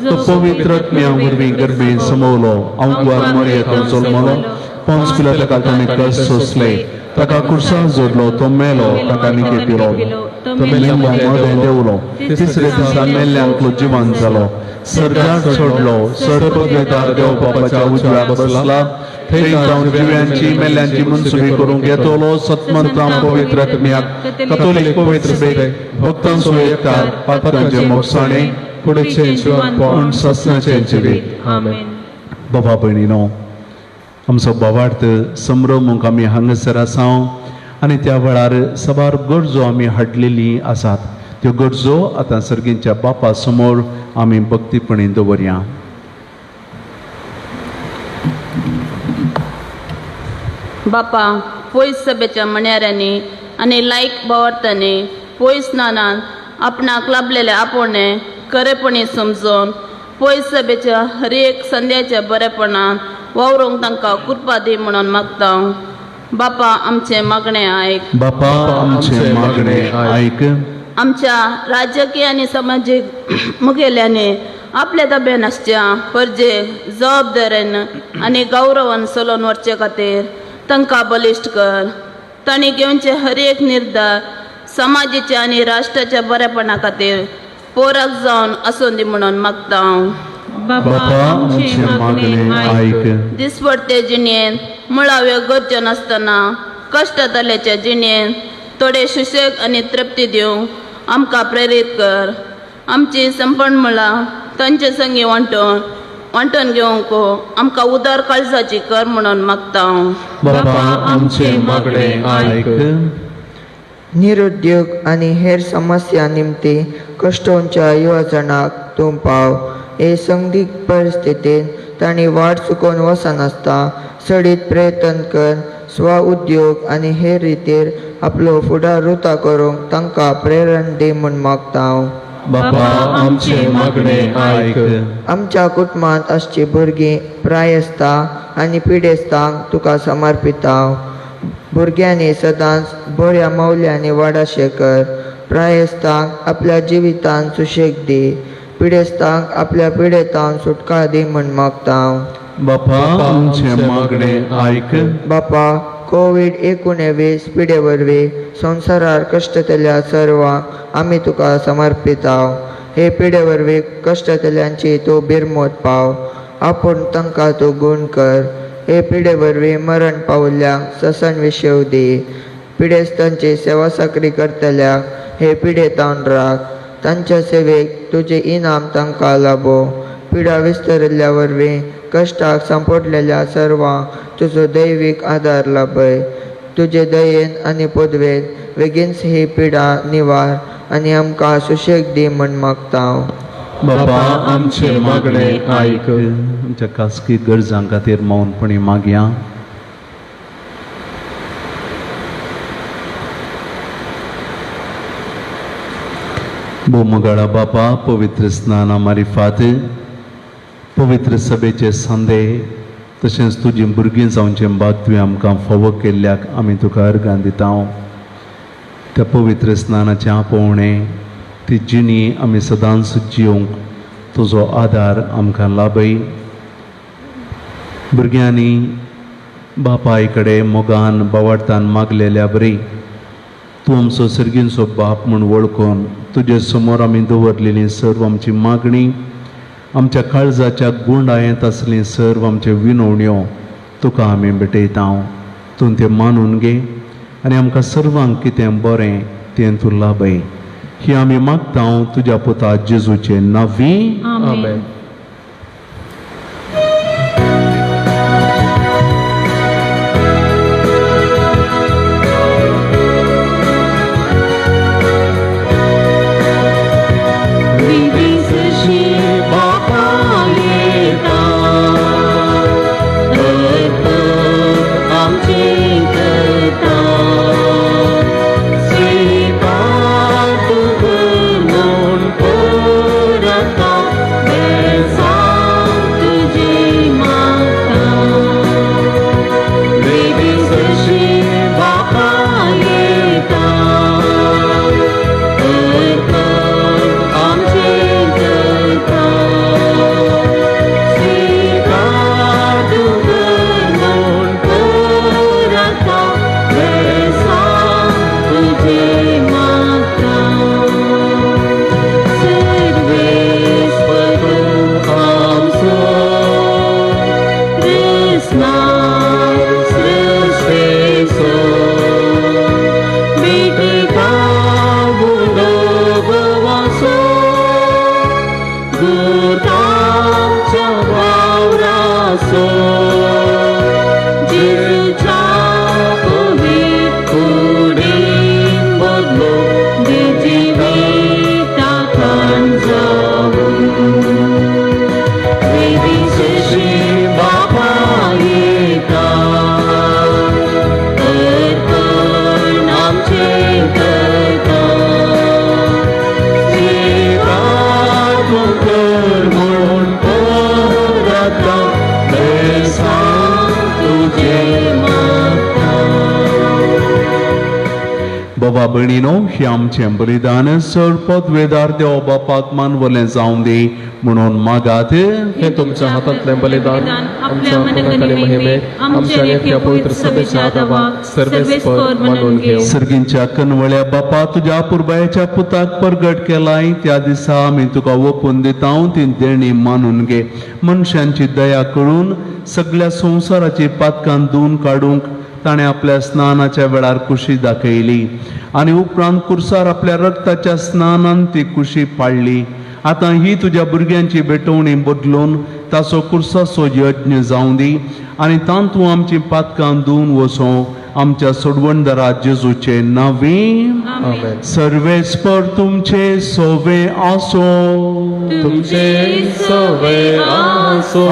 तो पवित्र आत्म्या वरवीं गर्भेंत समवलो. हांव गुवार मरयेंत जल्मलो, पोंच पिलाता काळांत ताणें कश्ट सोंसले, ताका कुर्साक जोडलो तो मेलो ताका निकेतिलो तो मेल्ल्या मदें देवलो तिसरे दिसा मेल्ल्यांतलो जिवंत जालो सर्गाक चडलो सर्ग देवदार देव बापाच्या उजव्याक बसला थंय जावन जिव्यांची मेल्ल्यांची मनसुबी करूंक येतलो सत्मंतां पवित्र आत्म्याक कथोलीक पवित्र सभेक भक्तांचो एकठार पातकांचे मोक्षाणे फुडेंचे जीवन ससनाचे जिवीत आमेन. बाबा भयणीनो आमचो भावार्थ संभ्रमूंक आमी हांगासर आसा आनी त्या वेळार सबार गरजो आमी हाडलेली आसात त्यो गरजो आतां सर्गींच्या बापा समोर आमी भक्तीपणी दवरया. बापा पयस सभेच्या मण्याऱ्यांनी आनी लायक भावार्थांनी पयस स्नानान आपणाक लाभलेले आपोवणे खरेपणी समजून पयस सभेच्या हर एक संध्याच्या बरेपणान वावरूंक तांकां कृपा दी म्हणून मागता. बापा आमचे मागणें आयक. बापा आमचे मागणे आयक. आमच्या राजकीय आनी सामाजीक मुखेल्यांनी आपल्या ताब्यान आसच्या परजेक जबाबदारेन आनी गौरवान चलोवन व्हरचे खातीर तांकां बलिश्ट कर. तांणी घेवचे हर एक निर्धार समाजाच्या आनी राष्ट्राच्या बरेपणा खातीर पोरक जावन आसूं दी म्हणून मागता. बापा आमचे मागणे आयक. दिसपडते जिणेन मुळाव्यो गरजो नासतना कश्टताल्याच्या जिणेन थोडे सुशेग आनी तृप्ती दिवंक आमकां प्रेरीत कर. आमची संपण मुळां तांचे संगी वांटून घेवंक आमकां उदार काळजाची कर म्हणून मागता. बापा आमचे मागणे आयक. निरुद्योग आनी हेर समस्या निमती कश्टोवच्या युवजनाक तूं पाव. हे संदीक परिस्थितीत तांणी वाट चुकोवन वचनासता सडीत प्रयत्न कर. स्व उद्योग आनी हेर रितीर आपलो फुडार रुता करूंक तांकां प्रेरण दी म्हूण मागता. बापा आमचे मागणे आयक. आमच्या कुटुंबांत आसची भुरगीं प्रायस्तां आनी पिडेस्तांक तुका समर्पिता. भुरग्यांनी सदांच बऱ्या मौल्यांनी वाडाशे कर. प्रायस्तांक आपल्या जिवितांत सुशेग दी. पिडेस्तांक आपल्या पिडेतांत सुटका दी म्हूण मागता. बापा आमचे मागणे आयक. बापा कोविड-19 पिडे वरवीं संवसारार कश्टतल्या सर्वांक आमी तुका समर्पिता. हे पिडे वरवीं कश्टतल्यांची तूं बिरमोत पाव. आपूण तांकां तूं गूण कर. हे पिडे वरवीं मरण पावल्ल्यांक ससन विशेव दी. पिडेस्तांची सेवा साकरी करतल्यांक हे पिडेतावन राख. तांच्या सेवेक तुजें इनाम तांकां लाबो. पिडा विस्तरिल्ल्या वरवीं कश्टाक सांपडलेल्या सर्वांक तुजो दैवीक आदार लाभय. तुजे दयेन आनी पदवेन बेगीनच ही पिडा निवार आनी आमकां सुशेग दी म्हूण मागता. बापा आमचे मागणे आयक. आमच्या खासगी गरजां खातीर मौनपणी मागया. बोमगाळा बापा पवित्र स्नाना मारिफात पवित्र सभेचे संदेह तशेंच तुजी भुरगीं जावचे बाद तुवें आमकां फावो केल्ल्याक आमी तुका अर्गां दिता. त्या पवित्र स्नानाचें आपोवणें ती जिणी आमी सदांच जिवंक तुजो आदार आमकां लाभय. भुरग्यांनी बापाय कडेन मोगान बावार्थान मागलेल्या बरी तूं आमचो सर्गींचो बाप म्हूण वळखून तुजे समोर आमी दवरलेली सर्व आमची मागणी आमच्या काळजाच्या गुंडायेंत आसली सर्व आमचे विनवण्यो तुका आमी भेटयता. तूं तें मानून घे आनी आमकां सर्वांक कितें बरें तें तूं लाभय. ही आमी मागता तुज्या पुता जेजूचे नांवी. आमेन. Sweet आमच्या वावरासो जेजूच्या पवित्र कुडीन बदलो जे जिवितांत जाऊन वेदीची बापा येता अर्पण आमचे करता स्वीकार तूं कर म्हूण परता बेसांग तुजे मागता. बाबा भयणीनो, हे आमचें बलिदान सर पदवेदार देव बापाक मानवलें जावं दी म्हणून मागात. हे तुमच्या हातातले बलिदान आमच्या मनकली महिमेक आमच्या नेत्या पवित्र सभेच्या आदाराक सर्वेस्पर मानून घेऊ. सर्गींच्या कनवळ्या बापा, तुझ्या पुरबायच्या पुताक परगट केलाय त्या दिसा आमी तुका ओपून दिता ती देणी मानून घे. मनशांची दया करून सगळ्या संवसाराची पातकां धुवन काडूंक ताणें आपल्या स्नानाच्या वेळार कुशी दाखयली आनी उपरांत कुर्सार आपल्या रक्ताच्या स्नानान ती कुशी पाळली. आतां ही तुज्या भुरग्यांची भेटवणी बदलून ताचो कुर्साचो यज्ञ जावं दी आनी तांत तूं आमची पातकां धुवन वचो आमच्या सोडवणदारा जेजूचे नांवी. आमेन. सर्वेस्पर तुमचे सोवे आसो. तुमचे सवे आसो.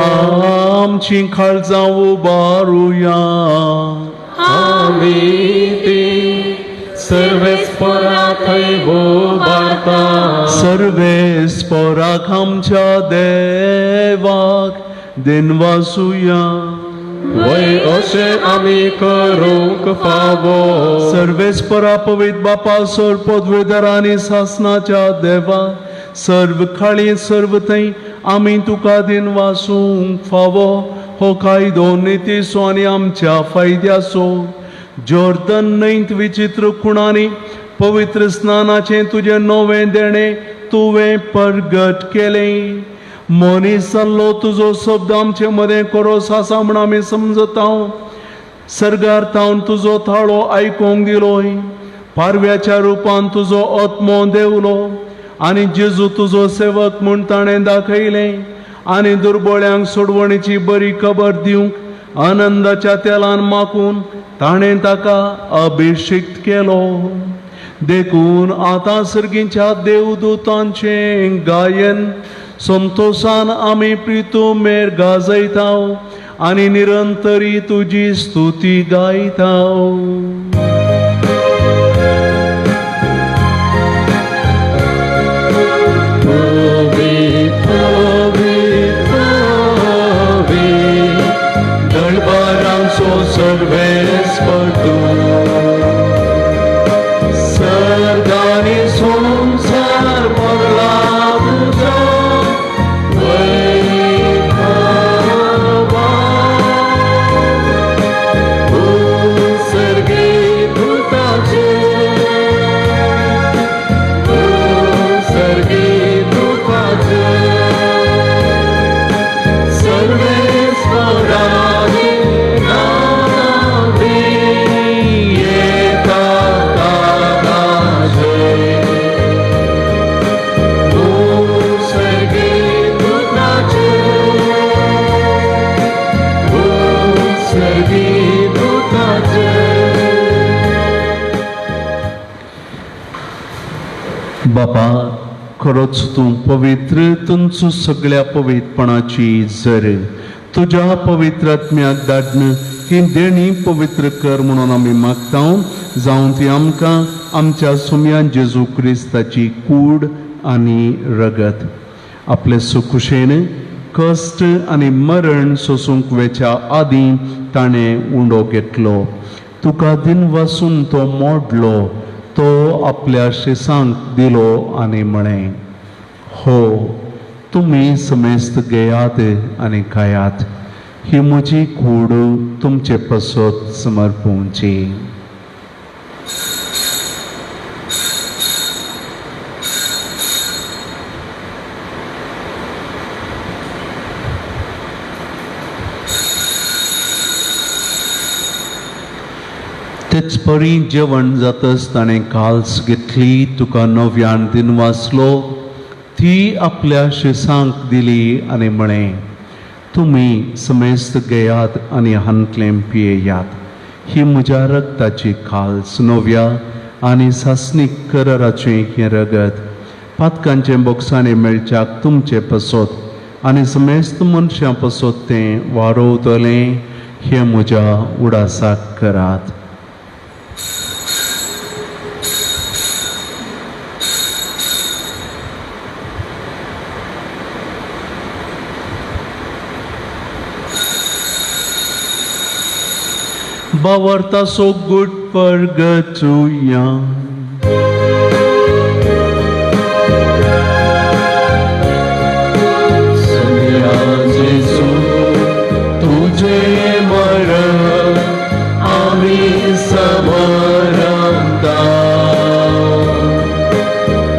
आमची काळजां उबारुया. आमी ती सर्वेस्परा थंय उबारता. सर्वेस्पराक आमच्या देवाक दिनवासुया. वय अशें आमी करूंक फावो. सर्वेस्परा पवित्र बापा सर पदवेदार आनी सासनाच्या देवा सर्व खाळी सर्व थंय आमी तुका दिनवासूंक फावो. हो कायदो नितीसो आनी आमच्या फायद्याचो. जॉर्दन न्हंयत विचित्र खुणांनी पवित्र स्नानाचें तुजें नवें देणें तुवें परगट केलें. मनीस जाल्लो तुजो शब्द आमचे मदें कोरोस आसा म्हूण आमी समजता. सर्गार तावन तुजो थाळो आयकोंक दिलोय. पारव्याच्या रुपान तुजो आत्मो देवलो आनी जेजू तुजो सेवक म्हूण ताणें दाखयलें आनी दुर्बळ्यांक सोडवणेची बरी खबर दिवंक आनंदाच्या तेलान माकून ताणें ताका अभिषेक केलो. देखून आतां सर्गींच्या देवदूतांचें गायन संतोषान आमी प्रितुमेर गाजयता आनी निरंतरी तुजी स्तुती गायता. दळबारांचो सर्वेस्पर तूं. सर्गांनी संसार भरला तुजो वैभवा. सर्गी दूताचे सर्गी दूताचे सर्वेस्पराचे नावी येता कागाचे. सर्गी दूताचे सर्गी दूताचे. बापा, खरोच तूं पवित्र, तुमचो सगळ्या पवित्रपणाची जर तुज्या पवित्रात्म्याक धाडन ही देणी पवित्र कर म्हणून आमी मागता. जावं ती आमकां आमच्या सुम्यान जेजू क्रिस्ताची कूड आनी रगत आपले सुखुशेन कश्ट आनी मरण सोसूंक वेच्या आदीं ताणें उंडो घेतलो. तुका दिनवासून तो मोडलो. तो आपल्या शिसांक दिलो आनी म्हळें, हो, तुमी समेस्त घेयात आनी खायात. ही म्हजी कूड तुमचे पसत समर्पूंची. तेच परी जेवण जातच ताणें काल्स घेतली. तुका नव्यान दिन वाचलो. ती आपल्या शिसांक दिली आणि म्हणे, तुम्ही समेस्त घेयात आणि हांतलें पियेयात. ही म्हज्या रक्ताची खाल नव्या आनी सासणीक कराराचें हें रगत. पातकांचें बोक्सांनी मेळच्याक तुमचें पसत आनी समेस्त मनशां पसत तें वाडोवतलें. हें म्हज्या उडासाक करात. Bawarta so good purgatoria. सगळ्या जेजू तुझे मरण आम्ही समरता.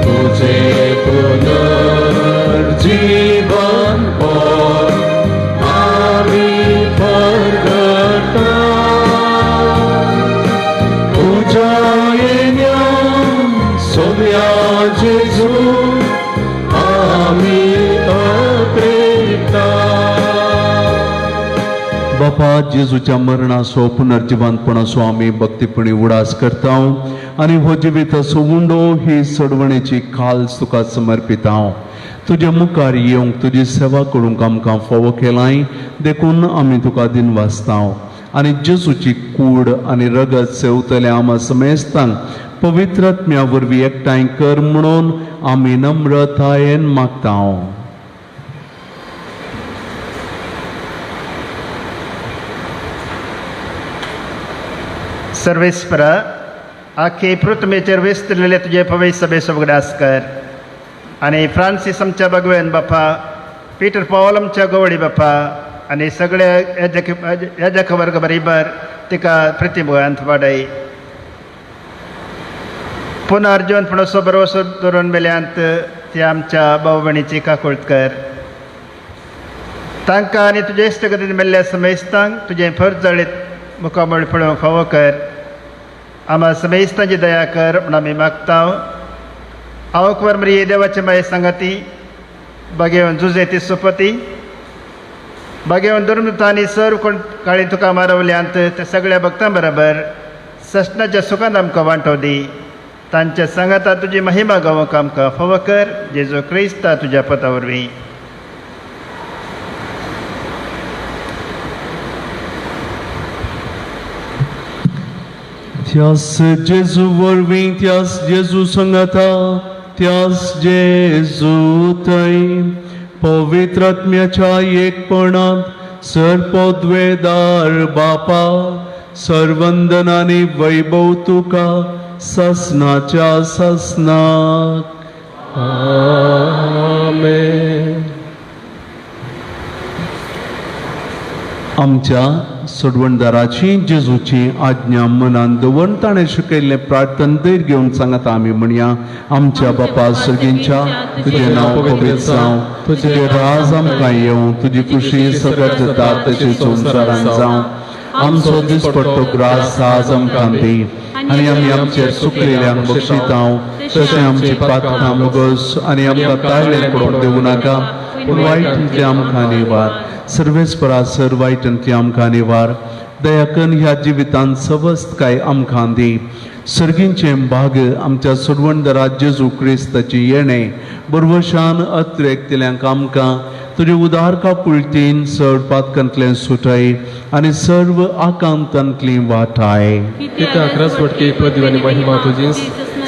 तुझे पुनर्जीवन पण आम्ही परगटा. सोम्या जेजू आम्ही अपेक्षा. बापा जेजूच्या मरणाचो पुनर्जिवंतपणाचो आमी भक्तीपणी उडास करता आनी हो जिवीत असो उंडो ही सडवणेची खाल तुका समर्पिता. तुज्या मुखार येवंक तुजी सेवा करूंक आमकां फोव केलाय देखून आमी तुका दिन वाचता आनी जेजूची कूड आनी रगत सेवतल्या आमा समेस्तांक पवित्र आत्म्या वरवीं एकठांय कर म्हणून आमी नम्रतायेन मागता. सर्वेस्परा आखे पृथ्वीचेर विस्तरलेले तुझे पवित्र सभेचो उगडास कर आनी फ्रांसीस आमच्या भगवान बापा, पीटर पॉल आमच्या गवळी बापा आनी सगळ्या याजक वर्ग बरोबर तिका प्रतिभुयांत वाडय. पुनर्जीवनपणाचो भरवसो दवरून मेल्यांत ती आमच्या भाव भयणीची काकुळट कर. तांकां आनी तुजे इश्ट गतीन मेल्ल्या समेस्तांक तुजें फर्ज जळीत मुखामळ पळोवंक फावो कर. आम्हा समेस्तांची दया कर म्हूण आमी मागता. हांव कुंवर मरी देवाचे माये सांगाती बागेवन झुजे ती सुपती बागेवन दुर्मृता आनी सर्व कोण काळी तुका मारवल्यांत त्या सगळ्या भक्तां बरोबर सशनाच्या सुखान आमकां वांटो दी. तांच्या सांगाता तुजी महिमा गावोवंक आमकां फावो कर. जेजू क्रिस्ता तुज्या पता वरवीं. त्यास जेजू वरवीं त्यास जेजू सांगाता त्यास जेजू थंय पवित्र आत्म्याच्या एकपणांत सर्पोद्वेदार बापा सर्वंदन आनी वैभव तुका ससनाच्या ससनाक. आमेन. आमच्या सोडवणदाराची जेजूची आज्ञा मनान दवरून ताणें शिकयल्लें प्रार्थन दैर घेवन सांगात आमी म्हणया. आमच्या बापा सर्गींच्या तुजें नांव पवित्र जावं. तुजें राज आमकां येवं. तुजी खुशी सगळ्याक जाता तशी संवसारांत जावं. आमचो दिसपट्टो ग्रास आज आमकां दी आनी आमी आमचेर चुकलेल्यांक बक्षिता तशें आमची पातकां मोगस आनी आमकां ताळ्ळें पडोवंक दिवं नाका पूण वायटांतल्यान आमकां निवार. सर्वेस्परा सर वायटांतल्यान आमकां निवार. दया करून ह्या जिवितांत सवस्तकाय आमकां दी. सर्गींचें भाग आमच्या सोडवणदारा जेजू क्रिस्ताची येणें बरवशान अत्रेकतल्यांक आमकां तुजे उदार काकुळटीन चड पातकांतल्यान सुटय आनी सर्व आकांतांतली वाटाय. कित्याक रसवटकी पदवी आनी महिमा तुजी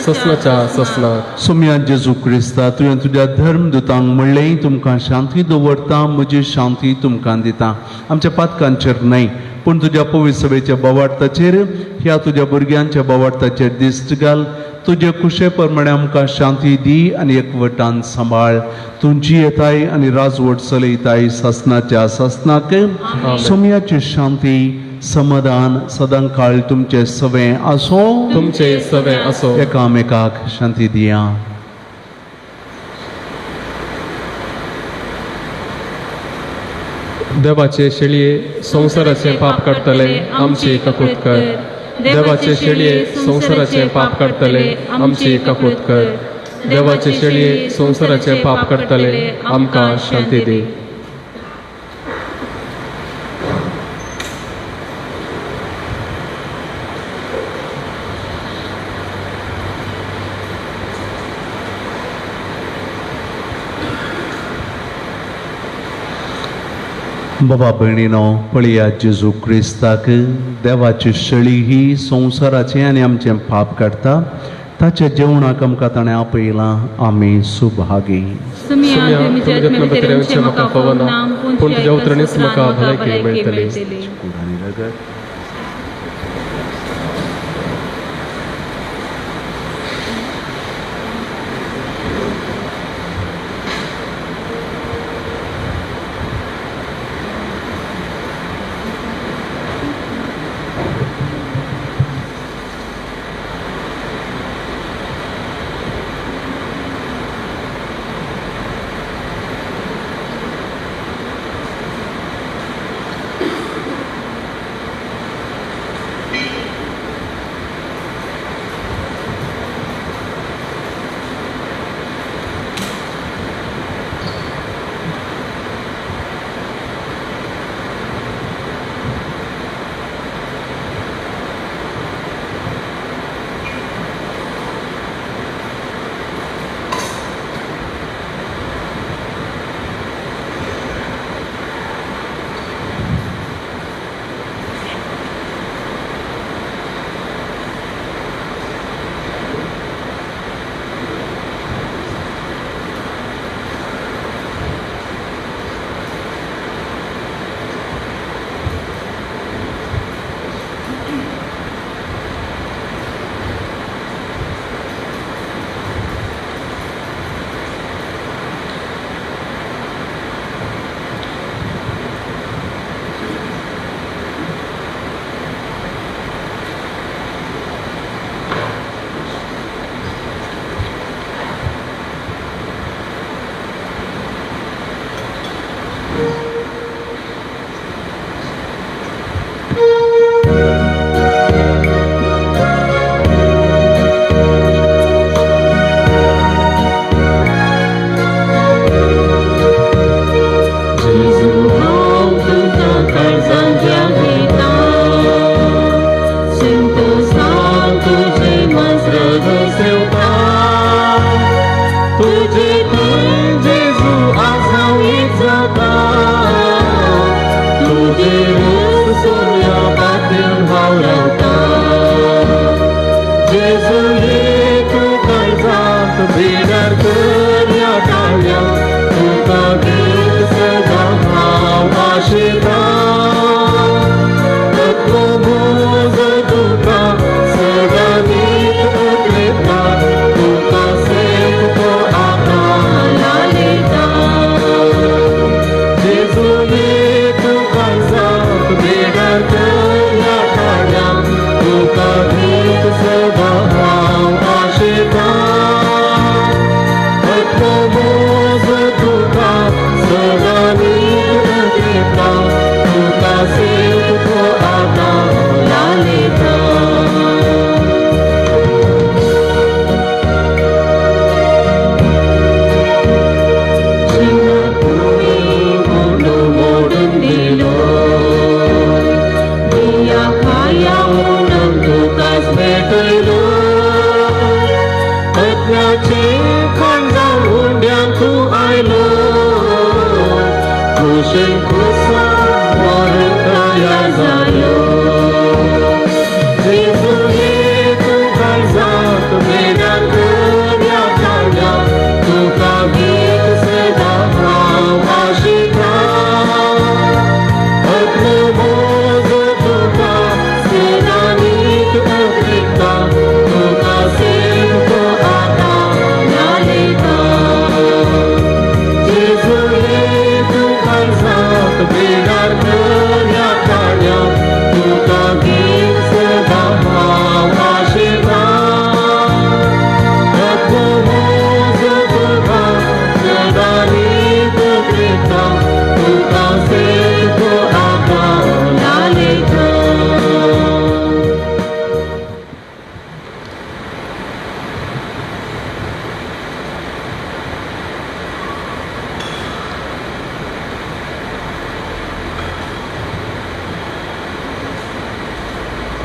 ससनाच्या ससनाक. सोम्या जेजू क्रिस्ता तुवें तुज्या धर्मदुतांक म्हणलें तुमकां शांती दवरता म्हजी शांती तुमकां दिता. आमच्या पातकांचेर न्हय पूण तुज्या पवित्र सभेच्या बोवार्थाचेर ह्या तुज्या भुरग्यांच्या बोवार्थाचेर दिश्ट घाल. तुजे कुशे प्रमाणे आमकां शांती दी आनी एकवटान सांबाळ. तुमची येताय आनी राजवट चलयताय ससनाच्या ससनाक. सोम्याची शांती समाधान सदां काळ तुमचे सवे आसो. तुमचे सवे असो. एकामेकाक शांती दिया. देवाचे शेळये संसाराचे पाप काडटले आमची काकूट कर. देवाचे शेळये संसाराचे पाप काडटले आमची काकूट कर. देवाचे शेळये संसाराचे पाप काडटले आमकां शांती दी. बाबा भयणीनो, पळया जेजू क्रिस्ताक देवाची शळी ही संवसाराचें आनी आमचें पाप काडटा. ताच्या जेवणाक आमकां ताणें आपयलां. आमी सुभागी. सुम्या तुमच्या जत्नबत्रेंचे म्हाका फवना पूण तुज्या उतरणीच म्हाका भलायकी मेळटली.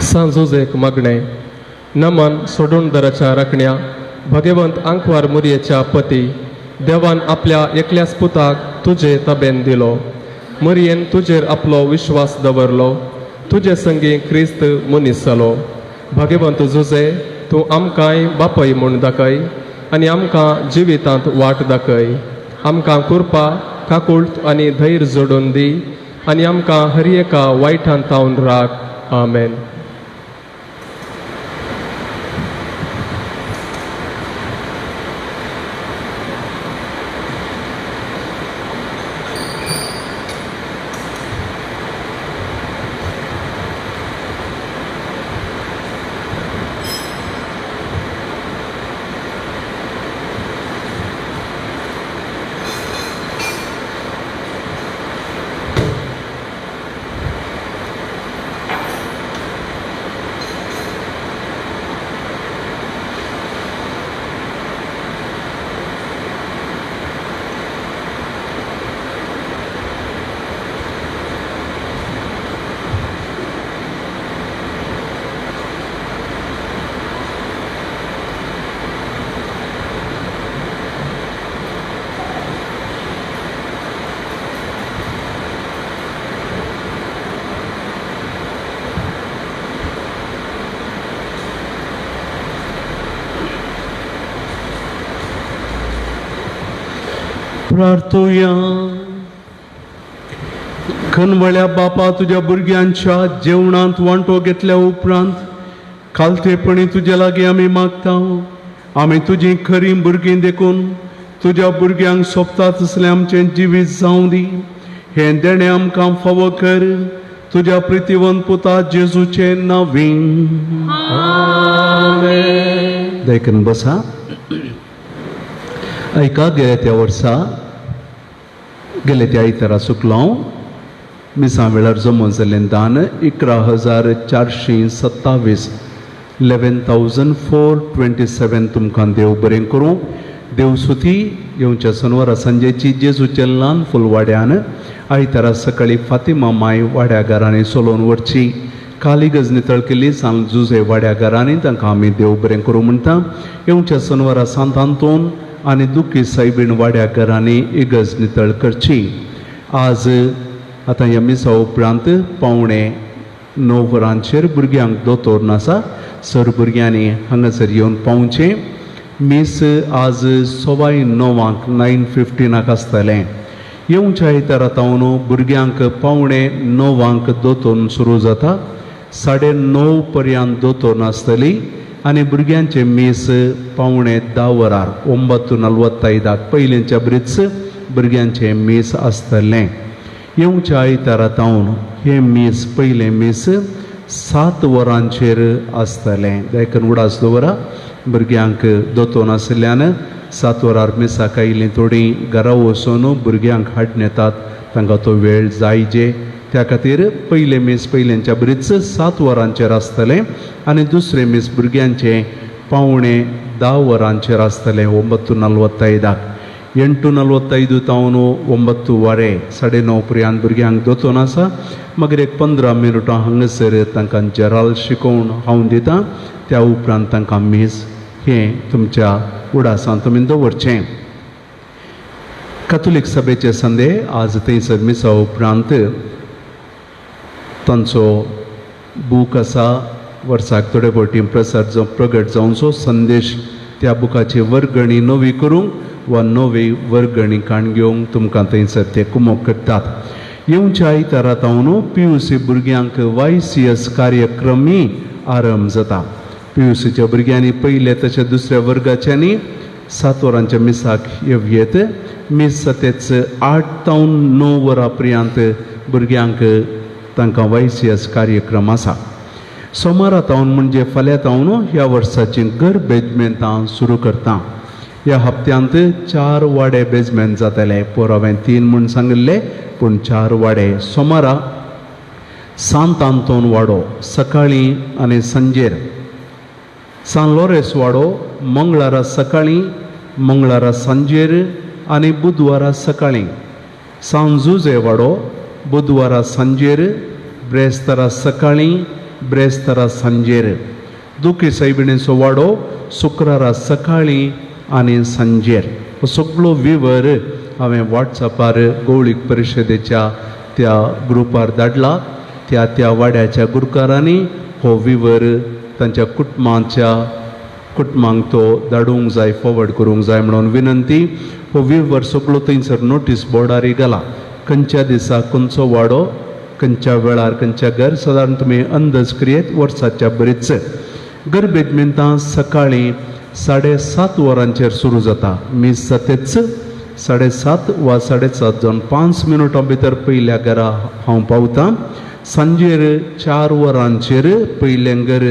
सांजुजेक मागणे नमन सोडून दराच्या राखण्या भगवंत आंकवार मुरयेच्या पती देवान आपल्या एकल्याच पुताक तुजे तबेन दिलो मरयेन तुजेर आपलो विश्वास दवरलो तुजे संगी क्रिस्त मनीस जालो भगवंत जुजे तूं आमकांय बापय म्हूण दाखय आनी आमकां जिवितांत वाट दाखय आमकां कृपा काकुळट आनी धैर्य जोडून दी आनी आमकां हर एका वायटांत तावन राख आमेन. प्रार्थुया. खनवळ्या बापा तुझ्या भुरग्यांच्या जेवणांत वांटो घेतल्या उपरांत खालतेपणी तुझ्या लागीं आमी मागता आमी तुजी खरी भुरगीं देखून तुझ्या भुरग्यांक सोबता तसलें आमचें जिवीत जावं दी हें देणें आमकां फावो कर तुझ्या प्रितीवंत पुता जेजूचे नांवीं. देखून बसा. ऐका गेल्या त्या वर्सा गेल्या त्या आयतारा सुकलां मिसां वेळार जमो जाल्लें दान 11,427 11,427 तुमकां देव बरें करूं. देव सुती येवच्या शनिवारा सांजेची जेजूच्या ल्हान फुलवाड्यान आयतारा सकाळी फातिमा माय वाड्यागारांनी चलोवन व्हरची. काली गज नितळ केली सांग जुजे वाड्यागारांनी तांकां आमी देव बरें करूं म्हणटा. येवच्या शनिवारा सांतांतून आनी दुखी सायबीण वाड्यागारांनी इगज नितळ करची. आज आतां ह्या मिसा उपरांत 8:45 वरांचेर भुरग्यांक दोतोर नासा सर भुरग्यांनी हांगासर येवन पावचें. मीस आज 9:15 9:15 आसतलें. येवच्या आयतारा तावन भुरग्यांक 8:45 दोतोर सुरू जाता. 9:30 पर्यंत दोतोर नासतली आनी भुरग्यांचे मीस 9:45 वरार 9:45 पयलींच्या ब्रिच भुरग्यांचें मीस आसतलें. येवच्या आयतारा तावन हें मीस पयलें मीस 7 वरांचेर आसतलें. देखून उडास दवरा. भुरग्यांक दोतोर नासल्यान 7 वरार मिसाक आयलीं थोडीं घरा वचून भुरग्यांक हाडून येतात तांकां तो वेळ जायजे. त्या खातीर पयलें मीस पयलेंच्या ब्रिच 7 वरांचेर आसतलें आनी दुसरें मीस भुरग्यांचें 9:15 वरांचेर आसतलें 9:45. 8:45 तावन 9 वरे 9:30 पर्यंत भुरग्यांक दोतोर आसा. मागीर एक 15 मिनटां हांगासर तांकां जराल शिकोवन हांव दिता. त्या उपरांत तांकां मीस हें तुमच्या उडासांत तुमी दवरचें. कॅथोलीक सभेचे संदे आज थंयसर मिसा उपरांत तांचो बूक आसा वर्साक थोडे फावटी प्रसार प्रगट जावचो संदेश. त्या बुकाची वर्गणी नवी करूंक वा नवी वर्गणी काण घेवंक तुमकां थंयसर ते कुमोग करतात. येवच्या आयतारा तावन PUC भुरग्यांक YCS कार्यक्रमी आरंभ जाता. PUCच्या भुरग्यांनी पयले तशें दुसऱ्या वर्गाच्यांनी 7 वरांच्या मिसाक येवयेत. मीस सतेच 8 तावन 9 वरां पर्यंत भुरग्यांक तांकां YCS कार्यक्रम आसा. सोमारा तावन म्हणजे फाल्यां तावन ह्या वर्साची घर बेजमेंतां सुरू करता. ह्या हप्त्यांत 4 वाडे बेजमेंट जातले. पोर हांवें 3 म्हूण सांगिल्ले पूण 4 वाडे. सोमारा सांत आंतोन वाडो सकाळीं आनी सांजेर. सान लोरेस वाडो मंगळारा सकाळीं मंगळारा सांजेर आनी बुधवारा सकाळीं. सान जुजे वाडो बुधवारा सांजेर ब्रेस्तारा सकाळीं ब्रेस्तारा सांजेर दुखी सायबिणीचो वाडो शुक्रारा सकाळीं आनी सांजेर हो सगळो विवर हांवें वॉट्सॅपार गवळीक परिशदेच्या त्या ग्रुपार धाडला. त्या वाड्याच्या गुरकारांनी हो विवर तांच्या कुटुंबांक तो धाडूंक जाय, फॉवर्ड करूंक जाय म्हणून विनंती. हो विवर सगळो थंयसर नोटीस बोर्डारय घाला. खंयच्या दिसा खंयचो वाडो, खंयच्या वेळार खंयच्या घर, सादारण तुमी अंदाज करियेत. वर्साच्या बरीच गरबेजमेंतां सकाळीं 7:30 वरांचेर सुरू जाता. मीस जातेच 7:30 वा 7:30 जावन 5 मिनटां भितर पयल्या घरा हांव पावतां. सांजेर 4 वरांचेर पयलें घर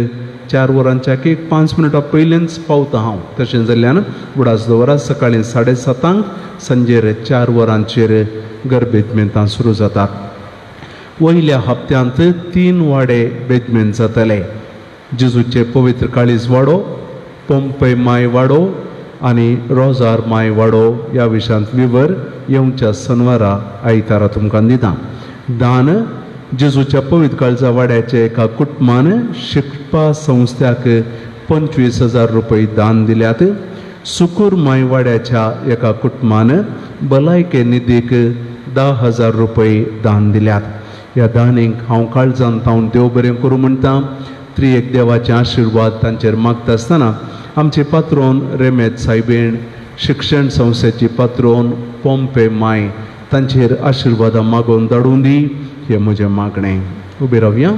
4 वरांच्या 5 मिनटां पयलेंच पावता हांव. तशें जाल्ल्यान उडास दवरा. सकाळीं 7:30 सांजेर 4 वरांचेर गरबेजमेंतां सुरू जातात. वयल्या हप्त्यांत 3 वाडे बेजमेंत जातले. जेजूचे पवित्र काळीज वाडो, पोंपय माय वाडो आनी रोजार माय वाडो ह्या विशयांत विवर येवच्या शनिवारा आयतारा तुमकां दिता. दान जेजूच्या पवित्र काळजा वाड्याच्या एका कुटुंबान शिकपा संस्थ्याक 25,000 रुपये दान दिल्यात. सुकूर माय वाड्याच्या एका कुटुंबान भलायके निधीक 10,000 रुपये दान दिल्यात. ह्या दानीक हांव काळजान तावन देव बरें करूं म्हणटा. त्रिएक देवाचे आशिर्वाद तांचेर मागता आसतना आमचे पात्रोन रेमेत सायबीण, शिक्षण संस्थेची पात्रोन पोंपे माय, तांचेर आशिर्वादां मागोवन धाडून दी हे म्हजें मागणें. उबे रावया.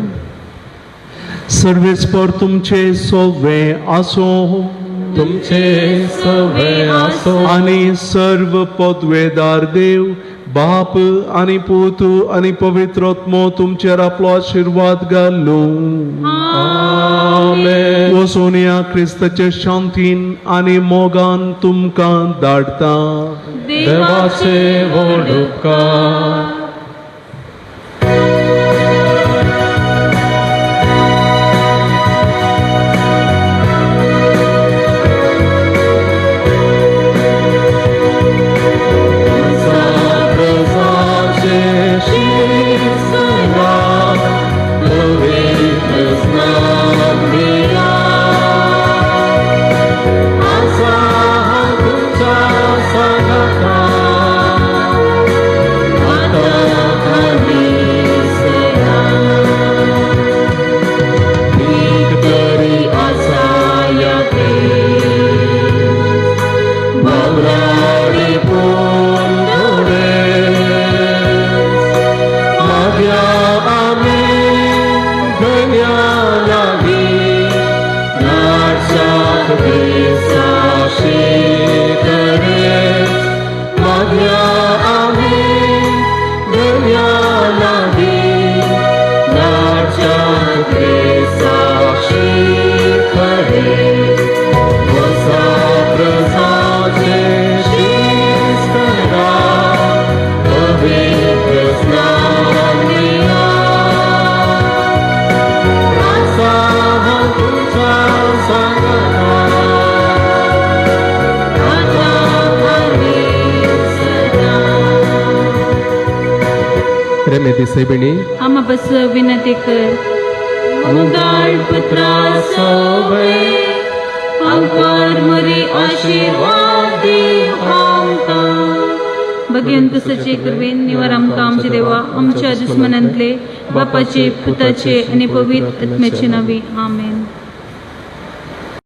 सर्वेस्पर तुमचे सोवे आसो, तुमचे सवे आसो आनी सर्व पदवेदार देव बाप आनी पूत आनी पवित्रत्मो तुमचेर आपलो आशिर्वाद घालूं. आमेन. वचून या क्रिस्ताचे शांतीन आनी मोगान तुमकां धाडटा. देवाचे व्हड उपकार. रेमेदी सायबिणी आम्हा बस विनंती कर. मुदाळ पुत्रा सोवे आमकां मरी आशीर्वाद दी आमकां. भगवंत सचे करवेन निवार आमकां आमचे देवा आमच्या दुस्मनांतले बापाचे, पुताचे आनी पवित्र आत्म्याचे नावे. आमेन.